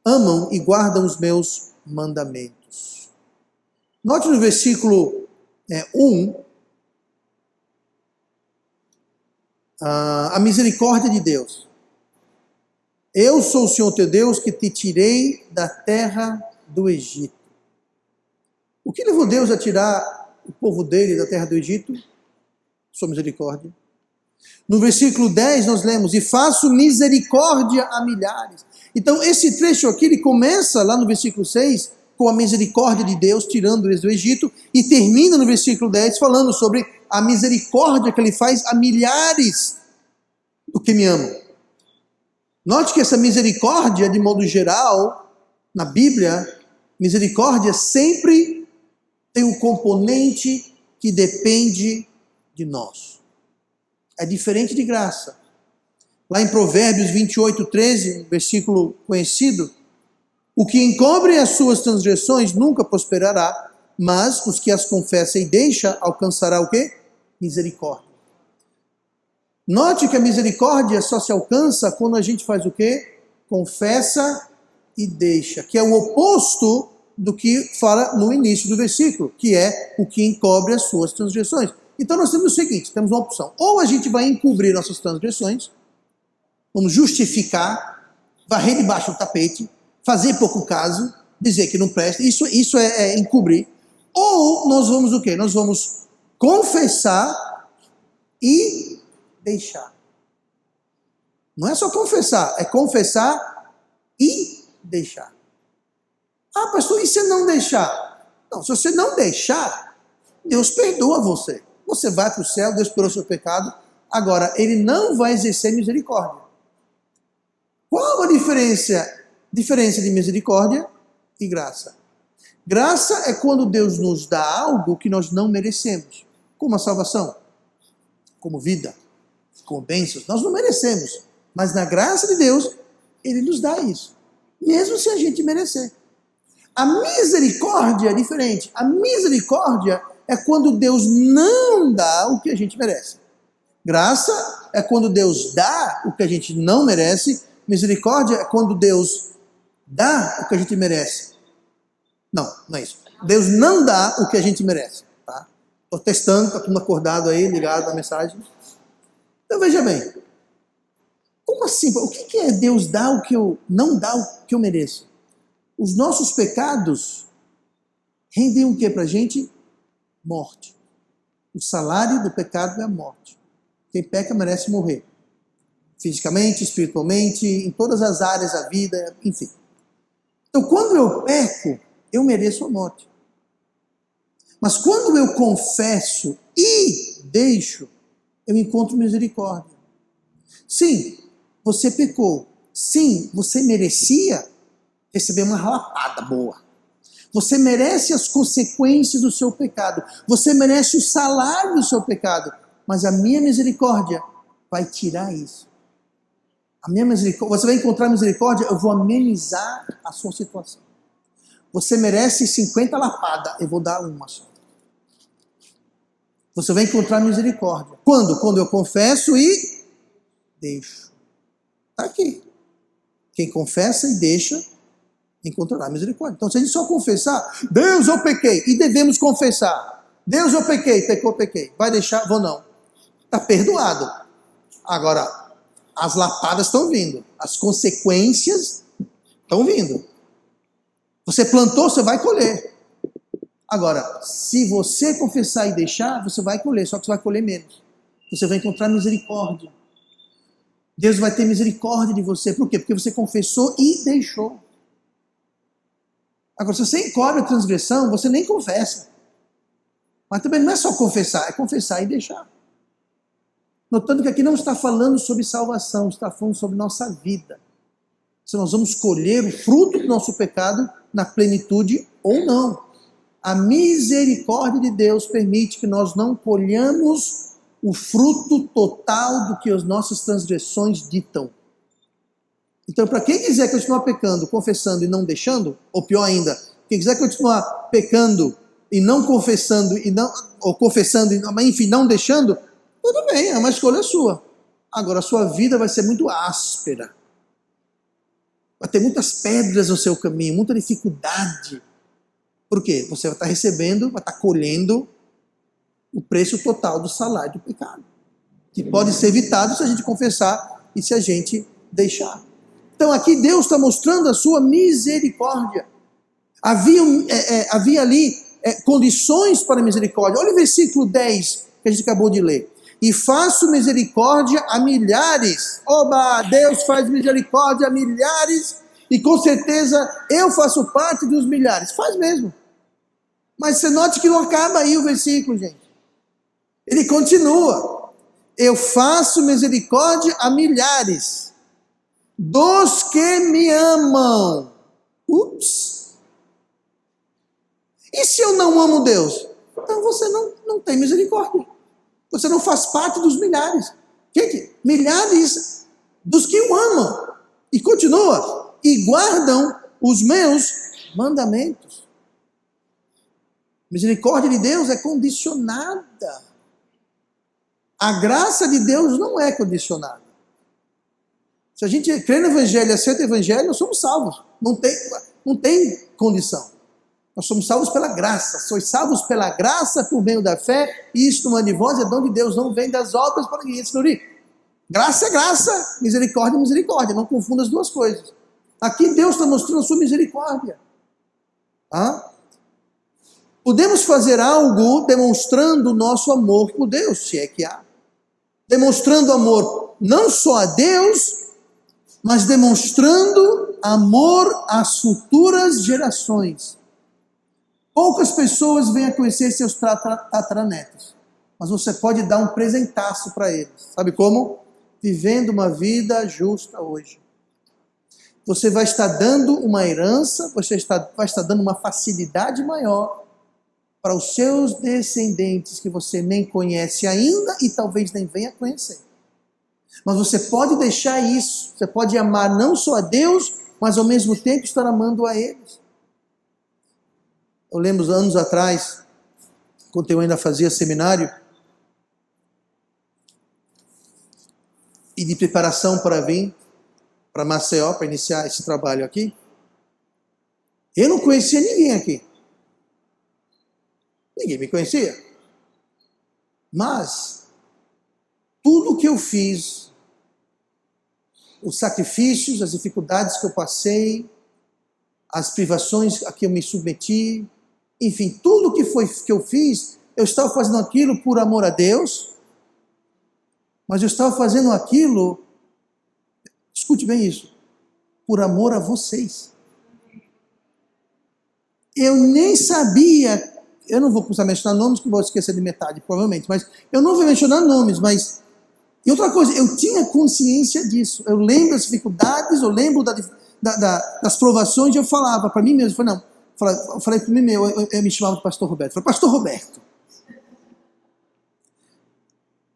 amam e guardam os meus mandamentos. Note no versículo 1, a misericórdia de Deus. Eu sou o Senhor teu Deus que te tirei da terra do Egito. O que levou Deus a tirar o povo dele da terra do Egito? Sua misericórdia. No versículo 10 nós lemos, e faço misericórdia a milhares. Então esse trecho aqui, ele começa lá no versículo 6, com a misericórdia de Deus, tirando eles do Egito, e termina no versículo 10, falando sobre a misericórdia que ele faz a milhares do que me amam. Note que essa misericórdia, de modo geral, na Bíblia, misericórdia sempre tem um componente que depende de nós. É diferente de graça. Lá em Provérbios 28:13, um versículo conhecido, o que encobre as suas transgressões nunca prosperará, mas os que as confessa e deixa alcançará o quê? Misericórdia. Note que a misericórdia só se alcança quando a gente faz o quê? Confessa e deixa, que é o oposto do que fala no início do versículo, que é o que encobre as suas transgressões. Então nós temos o seguinte, temos uma opção. Ou a gente vai encobrir nossas transgressões, vamos justificar, varrer debaixo do tapete, fazer pouco caso, dizer que não presta, isso é encobrir. Ou nós vamos o quê? Nós vamos confessar e deixar. Não é só confessar, é confessar e deixar. Ah, pastor, e se não deixar? Não, se você não deixar, Deus perdoa você. Você vai para o céu, Deus perdoa o seu pecado. Agora, Ele não vai exercer misericórdia. Qual a diferença de misericórdia e graça? Graça é quando Deus nos dá algo que nós não merecemos, como a salvação, como vida, como bênçãos. Nós não merecemos, mas na graça de Deus, Ele nos dá isso, mesmo se a gente merecer. A misericórdia é diferente. A misericórdia é quando Deus não dá o que a gente merece. Graça é quando Deus dá o que a gente não merece. Misericórdia é quando Deus dá o que a gente merece. Não é isso. Deus não dá o que a gente merece. Tá? Estou testando, está tudo acordado aí, ligado na mensagem. Então veja bem. Como assim? O que é Deus dar o que eu não dá o que eu mereço? Os nossos pecados rendem o que para a gente? Morte. O salário do pecado é a morte. Quem peca merece morrer. Fisicamente, espiritualmente, em todas as áreas da vida, enfim. Então, quando eu peco, eu mereço a morte. Mas quando eu confesso e deixo, eu encontro misericórdia. Sim, você pecou. Sim, você merecia receber uma lapada boa. Você merece as consequências do seu pecado. Você merece o salário do seu pecado. Mas a minha misericórdia vai tirar isso. A minha misericórdia, você vai encontrar misericórdia, eu vou amenizar a sua situação. Você merece 50 lapadas, eu vou dar uma só. Você vai encontrar misericórdia. Quando? Quando eu confesso e deixo. Está aqui. Quem confessa e deixa, encontrará misericórdia. Então, se a gente só confessar, Deus, eu pequei, e devemos confessar. Deus, eu pequei. Vai deixar? Vou não. Está perdoado. Agora, as lapadas estão vindo. As consequências estão vindo. Você plantou, você vai colher. Agora, se você confessar e deixar, você vai colher, só que você vai colher menos. Você vai encontrar misericórdia. Deus vai ter misericórdia de você. Por quê? Porque você confessou e deixou. Agora, se você encobre a transgressão, você nem confessa. Mas também não é só confessar, é confessar e deixar. Notando que aqui não está falando sobre salvação, está falando sobre nossa vida. Se nós vamos colher o fruto do nosso pecado na plenitude ou não. A misericórdia de Deus permite que nós não colhamos o fruto total do que as nossas transgressões ditam. Então, para quem quiser continuar pecando, confessando e não deixando, ou pior ainda, quem quiser continuar pecando e não confessando, ou confessando, mas enfim, não deixando, tudo bem, é uma escolha sua. Agora, a sua vida vai ser muito áspera. Vai ter muitas pedras no seu caminho, muita dificuldade. Por quê? Você vai estar recebendo, vai estar colhendo o preço total do salário do pecado. Que pode ser evitado se a gente confessar e se a gente deixar. Então aqui Deus está mostrando a sua misericórdia. Havia ali condições para a misericórdia. Olha o versículo 10 que a gente acabou de ler. e faço misericórdia a milhares. Oba, Deus faz misericórdia a milhares, e com certeza eu faço parte dos milhares. Faz mesmo. Mas você note que não acaba aí o versículo, gente. Ele continua. Eu faço misericórdia a milhares dos que me amam. Ups! E se eu não amo Deus? Então você não tem misericórdia. Você não faz parte dos milhares. Gente, milhares dos que o amam. E continua. E guardam os meus mandamentos. Misericórdia de Deus é condicionada. A graça de Deus não é condicionada. Se a gente crê no Evangelho e aceita o Evangelho, nós somos salvos. Não tem condição. Nós somos salvos pela graça. Sois salvos pela graça por meio da fé. E isto não é de vós, é dom de Deus. Não vem das obras para ninguém se glorie. Graça é graça. Misericórdia é misericórdia. Não confunda as duas coisas. Aqui Deus está mostrando a sua misericórdia. Podemos fazer algo demonstrando o nosso amor por Deus, se é que há. Demonstrando amor não só a Deus, mas demonstrando amor às futuras gerações. Poucas pessoas vêm a conhecer seus tataranetos, mas você pode dar um presentaço para eles. Sabe como? Vivendo uma vida justa hoje. Você vai estar dando uma herança, vai estar dando uma facilidade maior para os seus descendentes que você nem conhece ainda e talvez nem venha conhecer. Mas você pode deixar isso, você pode amar não só a Deus, mas ao mesmo tempo estar amando a eles. Eu lembro anos atrás, quando eu ainda fazia seminário, e de preparação para vir para Maceió, para iniciar esse trabalho aqui, eu não conhecia ninguém aqui. Ninguém me conhecia. Mas tudo que eu fiz, os sacrifícios, as dificuldades que eu passei, as privações a que eu me submeti, enfim, tudo que eu fiz, eu estava fazendo aquilo por amor a Deus, mas eu estava fazendo aquilo, escute bem isso, por amor a vocês. Eu nem sabia, eu não vou começar a mencionar nomes, que vou esquecer de metade, provavelmente, mas eu não vou mencionar nomes, mas... E outra coisa, eu tinha consciência disso, eu lembro das dificuldades, eu lembro das provações, e eu falava para mim mesmo, eu falei para mim mesmo, eu me chamava de Pastor Roberto, eu falei, Pastor Roberto,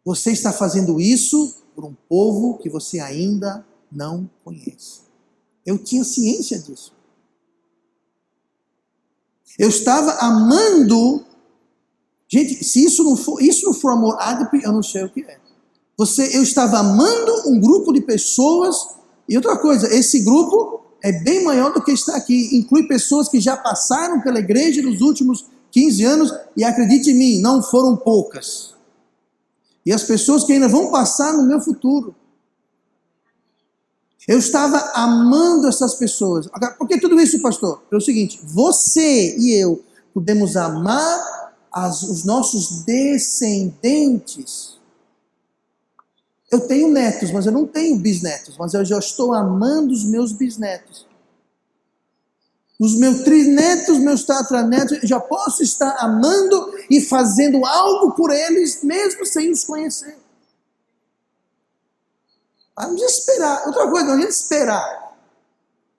você está fazendo isso por um povo que você ainda não conhece. Eu tinha ciência disso. Eu estava amando. Gente, se isso não for amor ágape, eu não sei o que é. Eu estava amando um grupo de pessoas. E outra coisa, esse grupo é bem maior do que está aqui. Inclui pessoas que já passaram pela igreja nos últimos 15 anos. E acredite em mim, não foram poucas. E as pessoas que ainda vão passar no meu futuro. Eu estava amando essas pessoas. Por que tudo isso, pastor? É o seguinte, você e eu podemos amar os nossos descendentes. Eu tenho netos, mas eu não tenho bisnetos, mas eu já estou amando os meus bisnetos. Os meus trinetos, meus tataranetos, eu já posso estar amando e fazendo algo por eles, mesmo sem os conhecer. Vamos esperar. Outra coisa, não adianta esperar.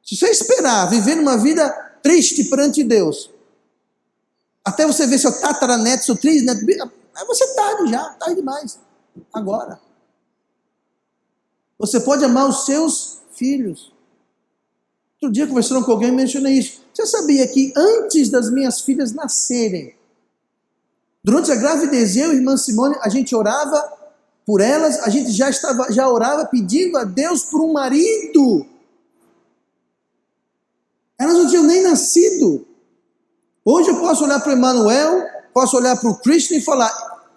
Se você esperar, viver uma vida triste perante Deus, até você ver seu tataraneto, seu trineto, aí você é tarde já, tarde demais. Agora. Você pode amar os seus filhos. Outro dia, conversando com alguém, mencionei isso. Você sabia que antes das minhas filhas nascerem, durante a gravidez, eu e a irmã Simone, a gente orava por elas, a gente já orava pedindo a Deus por um marido. Elas não tinham nem nascido. Hoje eu posso olhar para o Emanuel, posso olhar para o Christian e falar,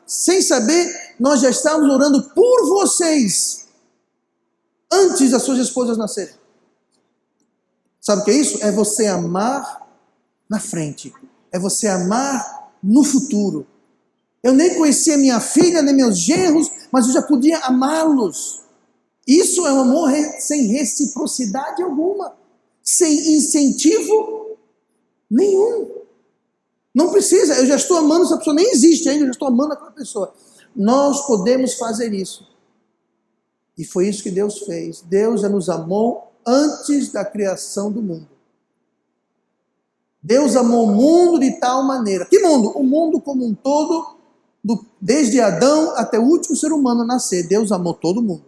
sem saber, nós já estávamos orando por vocês, antes das suas esposas nascerem. Sabe o que é isso? É você amar na frente. É você amar no futuro. Eu nem conhecia minha filha, nem meus genros, mas eu já podia amá-los. Isso é um amor sem reciprocidade alguma, sem incentivo nenhum. Não precisa, eu já estou amando essa pessoa, nem existe ainda, eu já estou amando aquela pessoa. Nós podemos fazer isso. E foi isso que Deus fez. Deus já nos amou antes da criação do mundo. Deus amou o mundo de tal maneira. Que mundo? O mundo como um todo, desde Adão até o último ser humano a nascer. Deus amou todo mundo.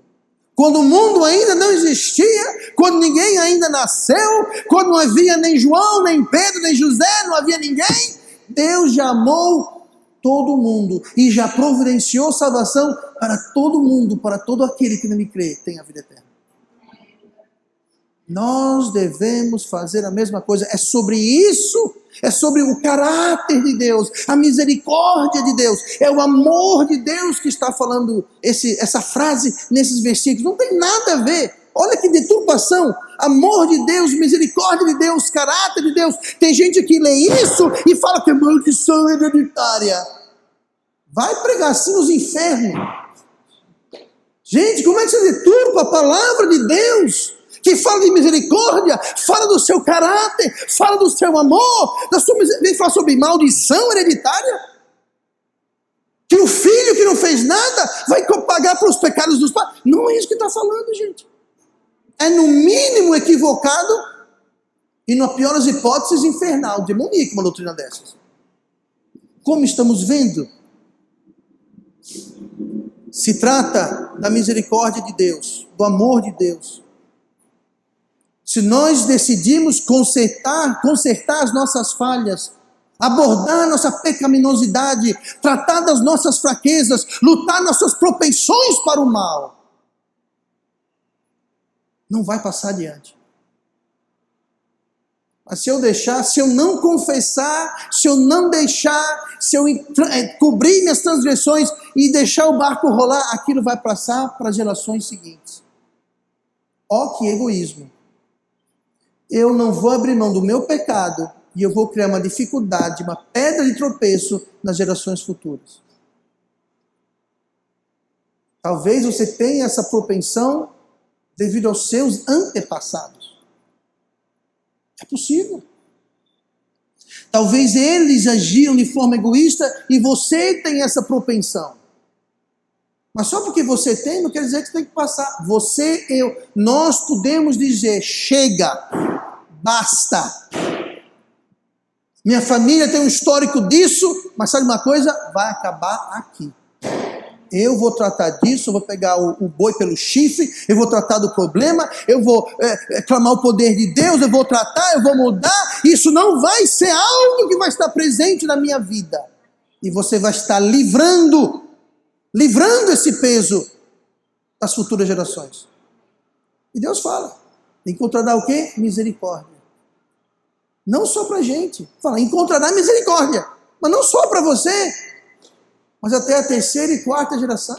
Quando o mundo ainda não existia, quando ninguém ainda nasceu, quando não havia nem João, nem Pedro, nem José, não havia ninguém, Deus já amou todo mundo e já providenciou salvação para todo mundo, para todo aquele que nele crê, tem a vida eterna. Nós devemos fazer a mesma coisa. É sobre isso, é sobre o caráter de Deus, a misericórdia de Deus, é o amor de Deus que está falando essa frase nesses versículos. Não tem nada a ver. Olha que deturpação. Amor de Deus, misericórdia de Deus, caráter de Deus. Tem gente que lê isso e fala que é maldição hereditária. Vai pregar assim nos infernos. Gente, como é que você deturpa a palavra de Deus? Que fala de misericórdia, fala do seu caráter, fala do seu amor, vem falar sobre maldição hereditária? Que o filho que não fez nada vai pagar pelos pecados dos pais? Não é isso que está falando, gente. É no mínimo equivocado e na pior das hipóteses infernal, demoníaca uma doutrina dessas. Como estamos vendo? Se trata da misericórdia de Deus, do amor de Deus. Se nós decidimos consertar as nossas falhas, abordar nossa pecaminosidade, tratar das nossas fraquezas, lutar nossas propensões para o mal, não vai passar adiante. Mas se eu não confessar, se eu não deixar, se eu cobrir minhas transgressões e deixar o barco rolar, aquilo vai passar para as gerações seguintes. Ó, que egoísmo. Eu não vou abrir mão do meu pecado e eu vou criar uma dificuldade, uma pedra de tropeço nas gerações futuras. Talvez você tenha essa propensão devido aos seus antepassados. É possível. Talvez eles agiram de forma egoísta e você tem essa propensão. Mas só porque você tem, não quer dizer que você tem que passar. Você, nós podemos dizer, chega, basta. Minha família tem um histórico disso, mas sabe uma coisa? Vai acabar aqui. Eu vou tratar disso, eu vou pegar o boi pelo chifre, eu vou tratar do problema, eu vou clamar o poder de Deus, eu vou tratar, eu vou mudar. Isso não vai ser algo que vai estar presente na minha vida. E você vai estar livrando esse peso das futuras gerações. E Deus fala, encontrará o quê? Misericórdia. Não só para a gente. Fala, encontrará misericórdia. Mas não só para você, mas até a terceira e quarta geração.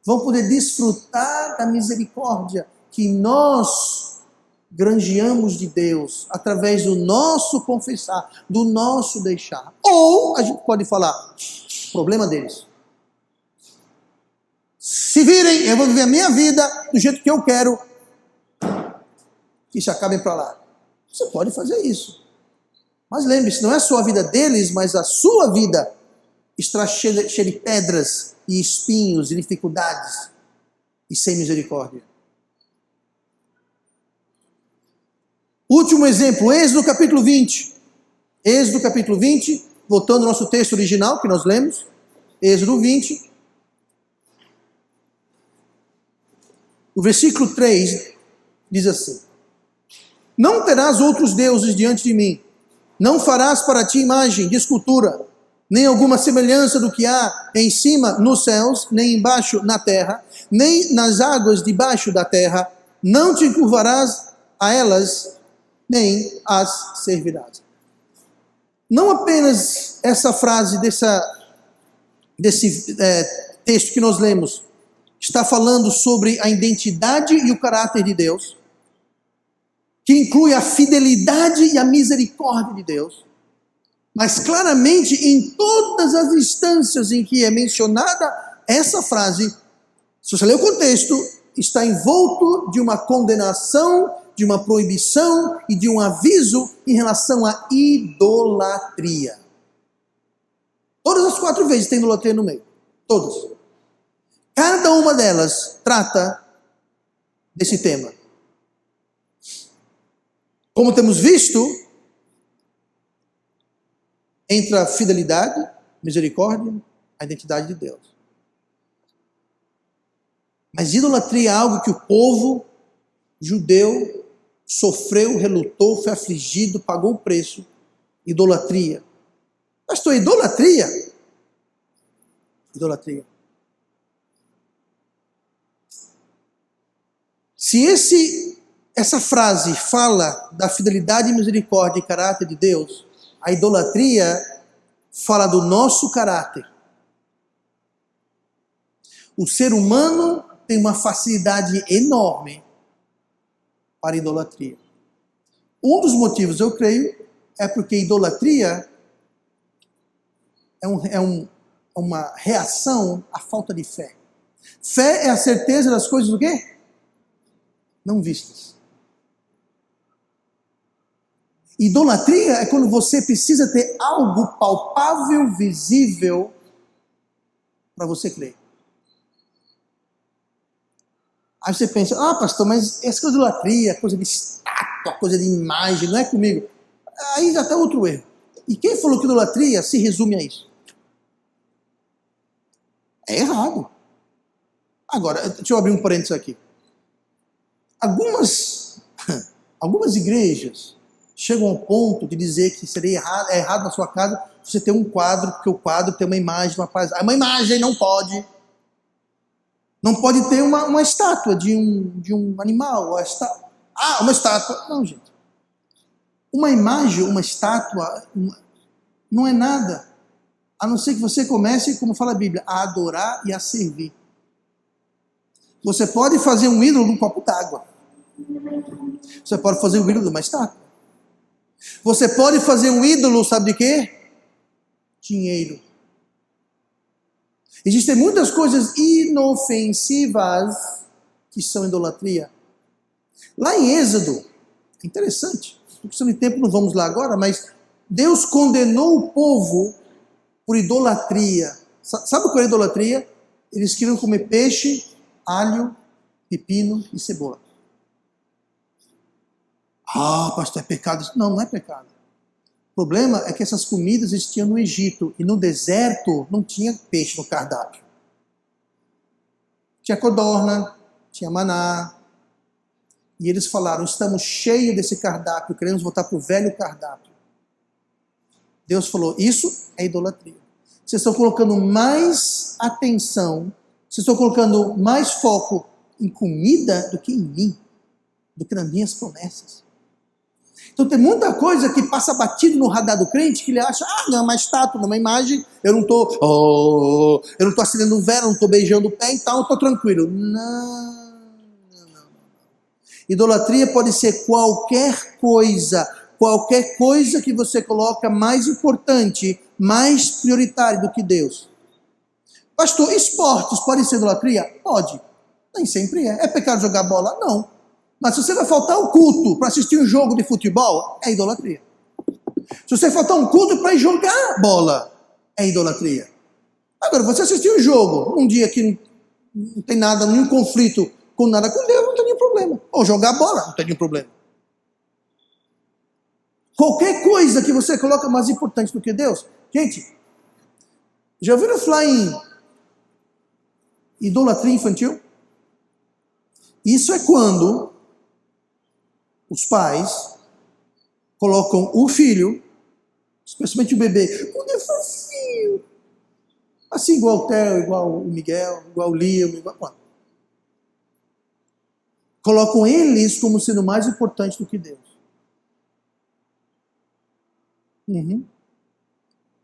Vão poder desfrutar da misericórdia que nós granjeamos de Deus, através do nosso confessar, do nosso deixar. Ou, a gente pode falar, problema deles. Se virem, eu vou viver a minha vida do jeito que eu quero, que se acabem para lá. Você pode fazer isso. Mas lembre-se, não é só a vida deles, mas a sua vida está cheia de pedras e espinhos e dificuldades e sem misericórdia. Último exemplo, Êxodo capítulo 20. Êxodo capítulo 20, voltando ao nosso texto original que nós lemos, Êxodo 20. O versículo 3 diz assim: não terás outros deuses diante de mim, não farás para ti imagem de escultura, nem alguma semelhança do que há em cima nos céus, nem embaixo na terra, nem nas águas debaixo da terra, não te curvarás a elas, nem as servirás. Não apenas essa frase desse texto que nós lemos está falando sobre a identidade e o caráter de Deus, que inclui a fidelidade e a misericórdia de Deus, Mas claramente, em todas as instâncias em que é mencionada essa frase, se você ler o contexto, está envolto de uma condenação, de uma proibição e de um aviso em relação à idolatria. Todas as 4 vezes tem idolatria no meio. Todas. Cada uma delas trata desse tema. Como temos visto, entre a fidelidade, misericórdia, a identidade de Deus. Mas idolatria é algo que o povo judeu sofreu, relutou, foi afligido, pagou o preço. Idolatria. Pastor, idolatria? Idolatria. Se essa frase fala da fidelidade, misericórdia e caráter de Deus, a idolatria fala do nosso caráter. O ser humano tem uma facilidade enorme para idolatria. Um dos motivos, eu creio, é porque idolatria é uma reação à falta de fé. Fé é a certeza das coisas do quê? Não vistas. Idolatria é quando você precisa ter algo palpável, visível, para você crer. Aí você pensa, pastor, mas essa coisa de idolatria, coisa de estátua, coisa de imagem, não é comigo. Aí já está outro erro. E quem falou que idolatria se resume a isso? É errado. Agora, deixa eu abrir um parênteses aqui. Algumas igrejas chegam ao ponto de dizer que seria errado na sua casa você ter um quadro, porque o quadro tem uma imagem, uma imagem não pode. Não pode ter uma estátua de um animal. Uma estátua. Não, gente. Uma imagem, uma estátua, não é nada. A não ser que você comece, como fala a Bíblia, a adorar e a servir. Você pode fazer um ídolo de um copo d'água. Você pode fazer um ídolo de uma estátua. Você pode fazer um ídolo, sabe de quê? Dinheiro. Existem muitas coisas inofensivas que são idolatria. Lá em Êxodo, é interessante, por questão de tempo não vamos lá agora, mas Deus condenou o povo por idolatria. Sabe o que é idolatria? Eles queriam comer peixe, alho, pepino e cebola. Pastor, é pecado? Não, não é pecado. O problema é que essas comidas existiam no Egito e no deserto não tinha peixe no cardápio. Tinha codorna, tinha maná. E eles falaram, estamos cheios desse cardápio, queremos voltar para o velho cardápio. Deus falou, isso é idolatria. Vocês estão colocando mais atenção, vocês estão colocando mais foco em comida do que em mim, do que nas minhas promessas. Então tem muita coisa que passa batido no radar do crente, que ele acha, não é uma estátua, não é uma imagem, eu não estou acendendo um vela, não estou beijando o pé, então eu estou tranquilo. Não. Idolatria pode ser qualquer coisa que você coloca mais importante, mais prioritário do que Deus. Pastor, esportes podem ser idolatria? Pode. Nem sempre é. É pecado jogar bola? Não. Mas se você vai faltar um culto para assistir um jogo de futebol, é idolatria. Se você faltar um culto para ir jogar bola, é idolatria. Agora, você assistir um jogo, um dia que não tem nada, nenhum conflito com nada com Deus, não tem nenhum problema. Ou jogar bola, não tem nenhum problema. Qualquer coisa que você coloca mais importante do que Deus. Gente, já ouviram falar em idolatria infantil? Isso é quando os pais colocam o filho, especialmente o bebê, quando é fofinho, assim igual o Theo, igual o Miguel, igual o Liam, igual... Colocam eles como sendo mais importante do que Deus.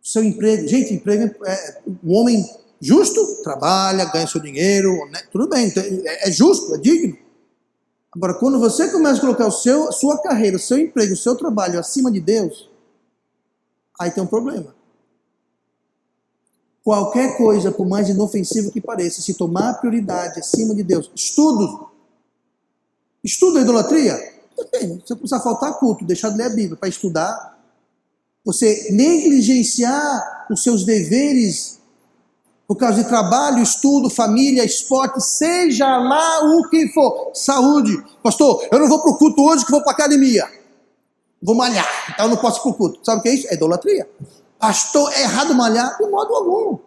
Seu emprego, gente, emprego um homem justo, trabalha, ganha seu dinheiro, né? Tudo bem, é justo, é digno. Agora, quando você começa a colocar sua carreira, o seu emprego, o seu trabalho acima de Deus, aí tem um problema. Qualquer coisa, por mais inofensiva que pareça, se tomar prioridade acima de Deus, estudo é idolatria? Depende. Se você começar a faltar culto, deixar de ler a Bíblia para estudar, você negligenciar os seus deveres por causa de trabalho, estudo, família, esporte, seja lá o que for, saúde. Pastor, eu não vou para o culto hoje que vou para a academia. Vou malhar, então eu não posso ir para o culto. Sabe o que é isso? É idolatria. Pastor, é errado malhar? De modo algum.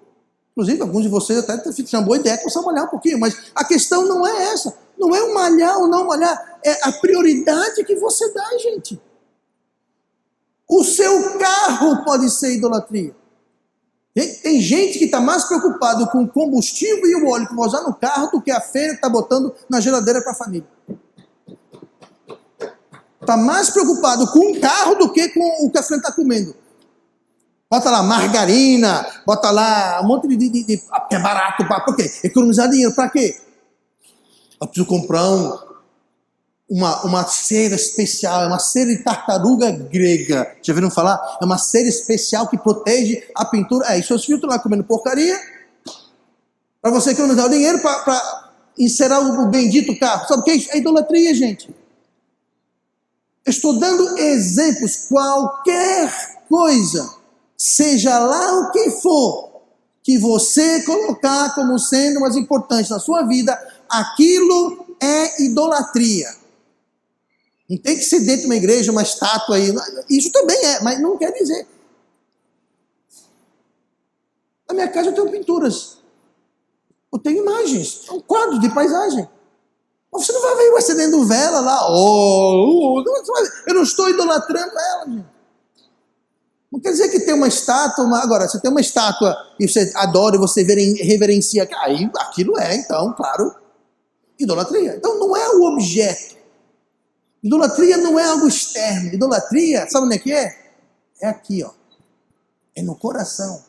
Inclusive, alguns de vocês até tiveram boa ideia de você malhar um pouquinho, mas a questão não é essa. Não é o malhar ou não malhar, é a prioridade que você dá, gente. O seu carro pode ser idolatria. Tem gente que está mais preocupado com o combustível e o óleo que vai usar no carro do que a feira que está botando na geladeira para a família. Está mais preocupado com o carro do que com o que a família está comendo. Bota lá margarina, bota lá um monte de é barato, por quê? Economizar dinheiro, para quê? Eu preciso comprar uma cera especial, é uma cera de tartaruga grega. Já viram falar? É uma cera especial que protege a pintura. E seus filtros lá comendo porcaria, para você economizar o dinheiro para encerar o bendito carro. Sabe o que é isso? É idolatria, gente. Eu estou dando exemplos, qualquer coisa, seja lá o que for, que você colocar como sendo mais importante na sua vida, aquilo é idolatria. Não tem que ser dentro de uma igreja, uma estátua aí. Isso também é, mas não quer dizer. Na minha casa eu tenho pinturas. Eu tenho imagens. É um quadro de paisagem. Mas você não vai ver eu acendendo vela lá. Eu não estou idolatrando ela, gente. Não quer dizer que tem uma estátua. Agora, se tem uma estátua e você adora e você reverencia, aí aquilo é, então, claro, idolatria. Então não é o objeto. Idolatria não é algo externo. Idolatria, sabe onde é que é? É aqui, ó. É no coração.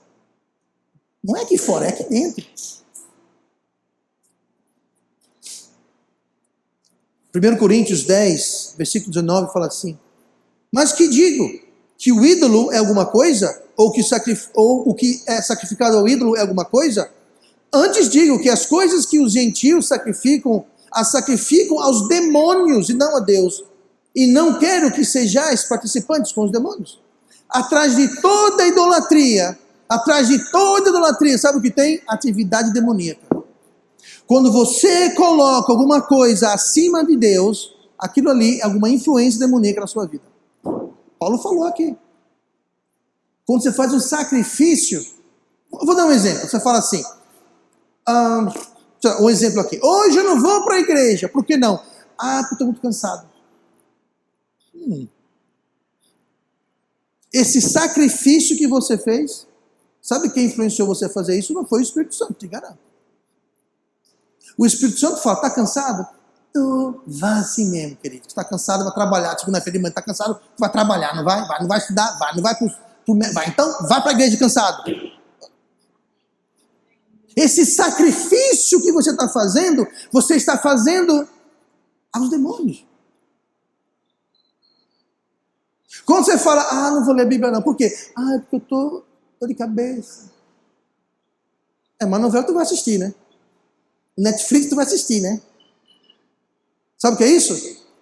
Não é aqui fora, é aqui dentro. 1 Coríntios 10, versículo 19, fala assim: mas que digo? Que o ídolo é alguma coisa? Ou o que é sacrificado ao ídolo é alguma coisa? Antes digo que as coisas que os gentios sacrificam, as sacrificam aos demônios e não a Deus. E não quero que sejais participantes com os demônios. Atrás de toda idolatria, sabe o que tem? Atividade demoníaca. Quando você coloca alguma coisa acima de Deus, aquilo ali é alguma influência demoníaca na sua vida. Paulo falou aqui. Quando você faz um sacrifício, eu vou dar um exemplo. Você fala assim, um exemplo aqui. Hoje eu não vou para a igreja. Por que não? Porque estou muito cansado. Esse sacrifício que você fez, sabe quem influenciou você a fazer isso? Não foi o Espírito Santo, te garanto. O Espírito Santo fala, está cansado? Tu vá assim mesmo, querido. Está cansado, vai trabalhar. Segunda-feira de manhã está cansado, vai trabalhar, não vai? Não vai estudar? Vai, não vai vai. Então, vai para a igreja cansado. Esse sacrifício que você está fazendo aos demônios. Quando você fala, não vou ler a Bíblia não. Por quê? É porque eu estou de cabeça. Mas novela tu vai assistir, né? Netflix tu vai assistir, né? Sabe o que é isso?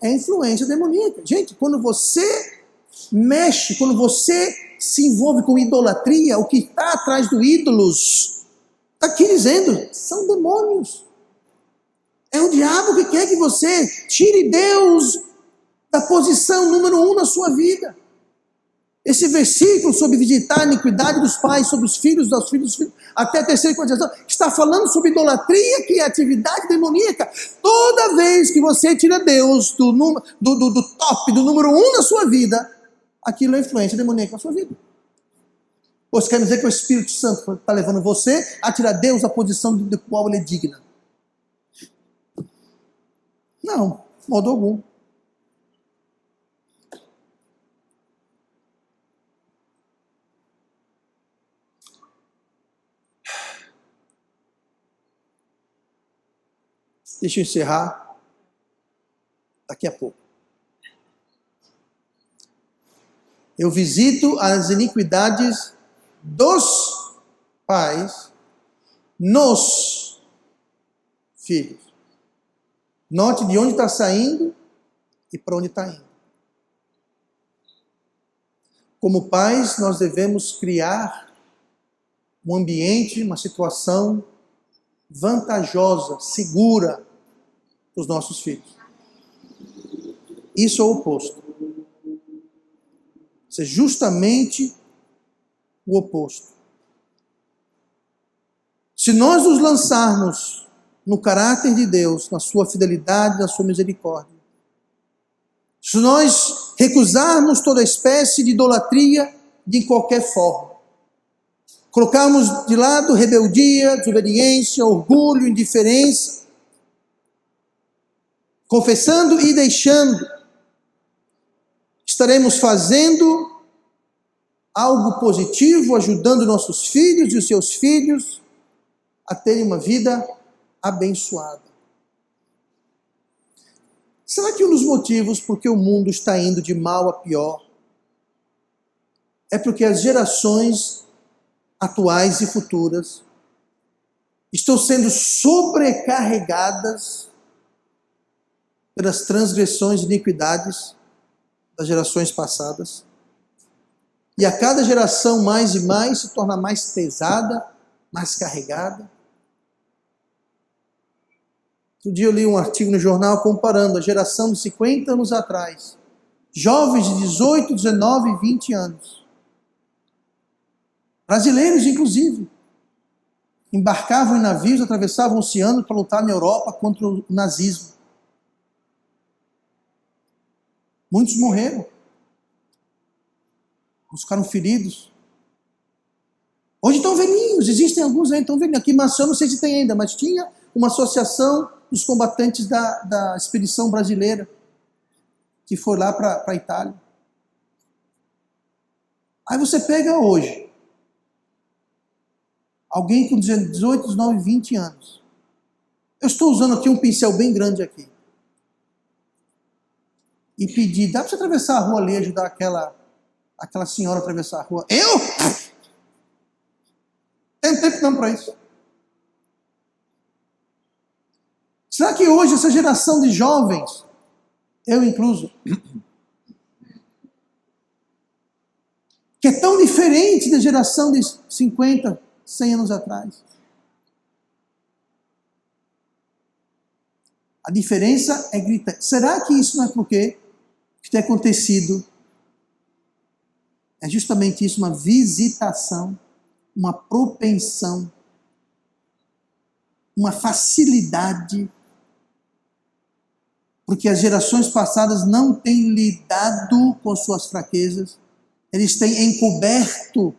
É influência demoníaca. Gente, quando você mexe, quando você se envolve com idolatria, o que está atrás do ídolos, está aqui dizendo, são demônios. É o diabo que quer que você tire Deus da posição número 1 na sua vida. Esse versículo sobre visitar a iniquidade dos pais sobre os filhos, dos filhos, até a terceira e quarta geração, está falando sobre idolatria, que é atividade demoníaca. Toda vez que você tira Deus do top, do número 1 na sua vida, aquilo é influência demoníaca na sua vida. Você quer dizer que o Espírito Santo está levando você a tirar Deus da posição do qual ele é digno? Não, de modo algum. Deixa eu encerrar daqui a pouco. Eu visito as iniquidades dos pais nos filhos. Note de onde está saindo e para onde está indo. Como pais, nós devemos criar um ambiente, uma situação vantajosa, segura para os nossos filhos. Isso é o oposto. Isso é justamente o oposto. Se nós nos lançarmos no caráter de Deus, na sua fidelidade, na sua misericórdia, se nós recusarmos toda espécie de idolatria de qualquer forma, colocarmos de lado rebeldia, desobediência, orgulho, indiferença, confessando e deixando, estaremos fazendo algo positivo, ajudando nossos filhos e os seus filhos a terem uma vida abençoada. Será que um dos motivos por que o mundo está indo de mal a pior é porque as gerações atuais e futuras estão sendo sobrecarregadas pelas transgressões e iniquidades das gerações passadas? E a cada geração mais e mais se torna mais pesada, mais carregada. Outro dia eu li um artigo no jornal comparando a geração de 50 anos atrás, jovens de 18, 19 e 20 anos, brasileiros inclusive, embarcavam em navios, atravessavam o oceano para lutar na Europa contra o nazismo. Muitos morreram. Uns ficaram feridos. Hoje estão velhinhos, existem alguns aí, estão velhinhos. Aqui em Maceió, não sei se tem ainda, mas tinha uma associação dos combatentes da expedição brasileira, que foi lá para a Itália. Aí você pega hoje, alguém com 18, 19, 20 anos. Eu estou usando aqui um pincel bem grande aqui. E pedir, dá para você atravessar a rua ali, ajudar aquela senhora a atravessar a rua? Eu? Tem tempo não para isso. Será que hoje essa geração de jovens, eu incluso, que é tão diferente da geração de 50, 100 anos atrás? A diferença é gritante. Será que isso não é porque o que tem acontecido é justamente isso, uma visitação, uma propensão, uma facilidade, porque as gerações passadas não têm lidado com suas fraquezas, eles têm encoberto,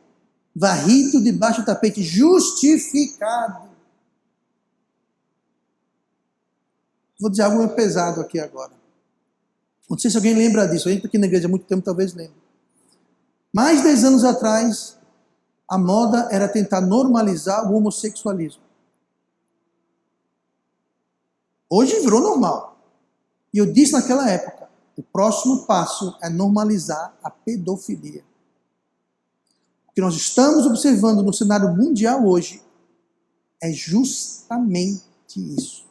varrido debaixo do tapete, justificado. Vou dizer algo meio pesado aqui agora. Não sei se alguém lembra disso, a gente está aqui na igreja há muito tempo, talvez lembre. Mais de 10 anos atrás, a moda era tentar normalizar o homossexualismo. Hoje virou normal. E eu disse naquela época, o próximo passo é normalizar a pedofilia. O que nós estamos observando no cenário mundial hoje é justamente isso.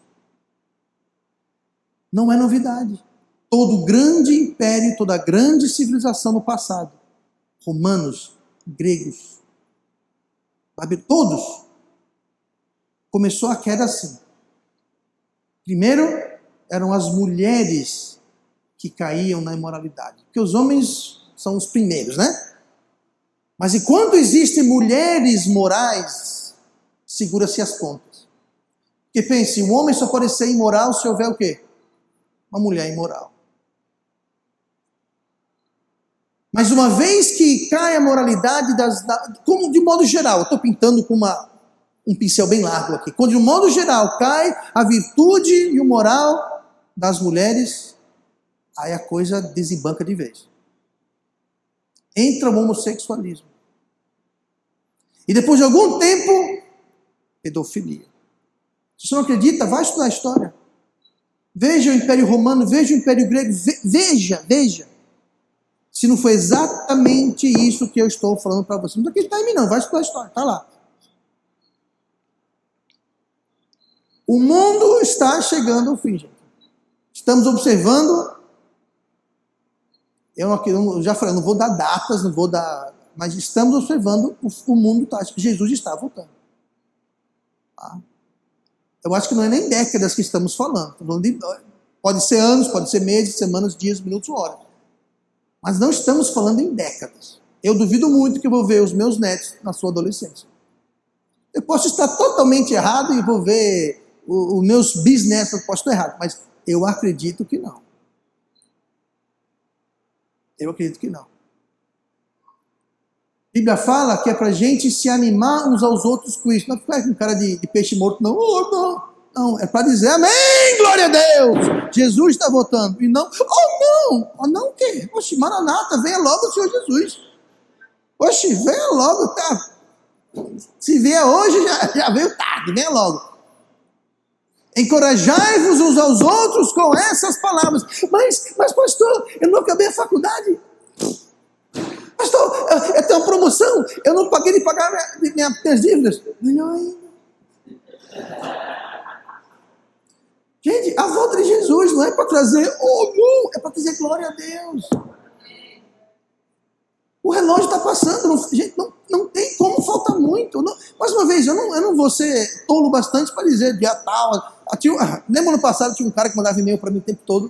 Não é novidade. Todo grande império, toda grande civilização no passado, romanos, gregos, todos, começou a queda assim. Primeiro, eram as mulheres que caíam na imoralidade. Porque os homens são os primeiros, né? Mas enquanto existem mulheres morais, segura-se as pontas. Porque pense, um homem só pode ser imoral se houver o quê? Uma mulher imoral. Mas uma vez que cai a moralidade, como de modo geral, eu estou pintando com um pincel bem largo aqui, quando de um modo geral cai a virtude e o moral das mulheres, aí a coisa desembanca de vez. Entra o homossexualismo. E depois de algum tempo, pedofilia. Se você não acredita, vai estudar a história. Veja o Império Romano, veja o Império Grego, veja. se não foi exatamente isso que eu estou falando para você. Não acredita em mim não, vai estudar a história, está lá. O mundo está chegando ao fim, gente. Estamos observando, eu já falei, eu não vou dar datas, não vou dar, mas estamos observando, o mundo está, Jesus está voltando. Tá? Eu acho que não é nem décadas que estamos falando, pode ser anos, pode ser meses, semanas, dias, minutos, horas. Mas não estamos falando em décadas. Eu duvido muito que eu vou ver os meus netos na sua adolescência. Eu posso estar totalmente errado e vou ver os meus bisnetos, eu posso estar errado, mas eu acredito que não. Eu acredito que não. A Bíblia fala que é para a gente se animar uns aos outros com isso. Não é ficar com cara de peixe morto, não. Oh, não. Não, é para dizer amém, glória a Deus. Jesus está voltando. E não, oh não o quê? Oxe, Maranata, venha logo o Senhor Jesus. Oxe, venha logo, tá? Se vier hoje, já veio tarde, venha logo. Encorajai-vos uns aos outros com essas palavras. Mas pastor, eu não acabei a faculdade. Pastor, eu tenho uma promoção, eu não paguei de pagar minhas dívidas. Melhor ainda. Gente, a volta de Jesus não é para trazer, oh não, é para trazer glória a Deus. O relógio está passando, gente, não tem como faltar muito. Não, mais uma vez, eu não vou ser tolo bastante para dizer dia tal. Lembra ano passado, tinha um cara que mandava e-mail para mim o tempo todo.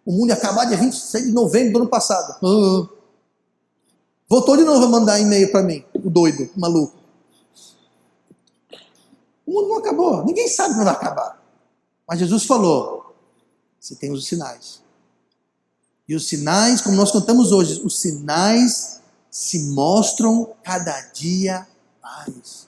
O mundo ia acabar dia 26 de novembro do ano passado. Voltou de novo a mandar e-mail para mim, o doido, o maluco. O mundo não acabou, ninguém sabe quando vai acabar. Mas Jesus falou, você tem os sinais. E os sinais, como nós cantamos hoje, os sinais se mostram cada dia mais.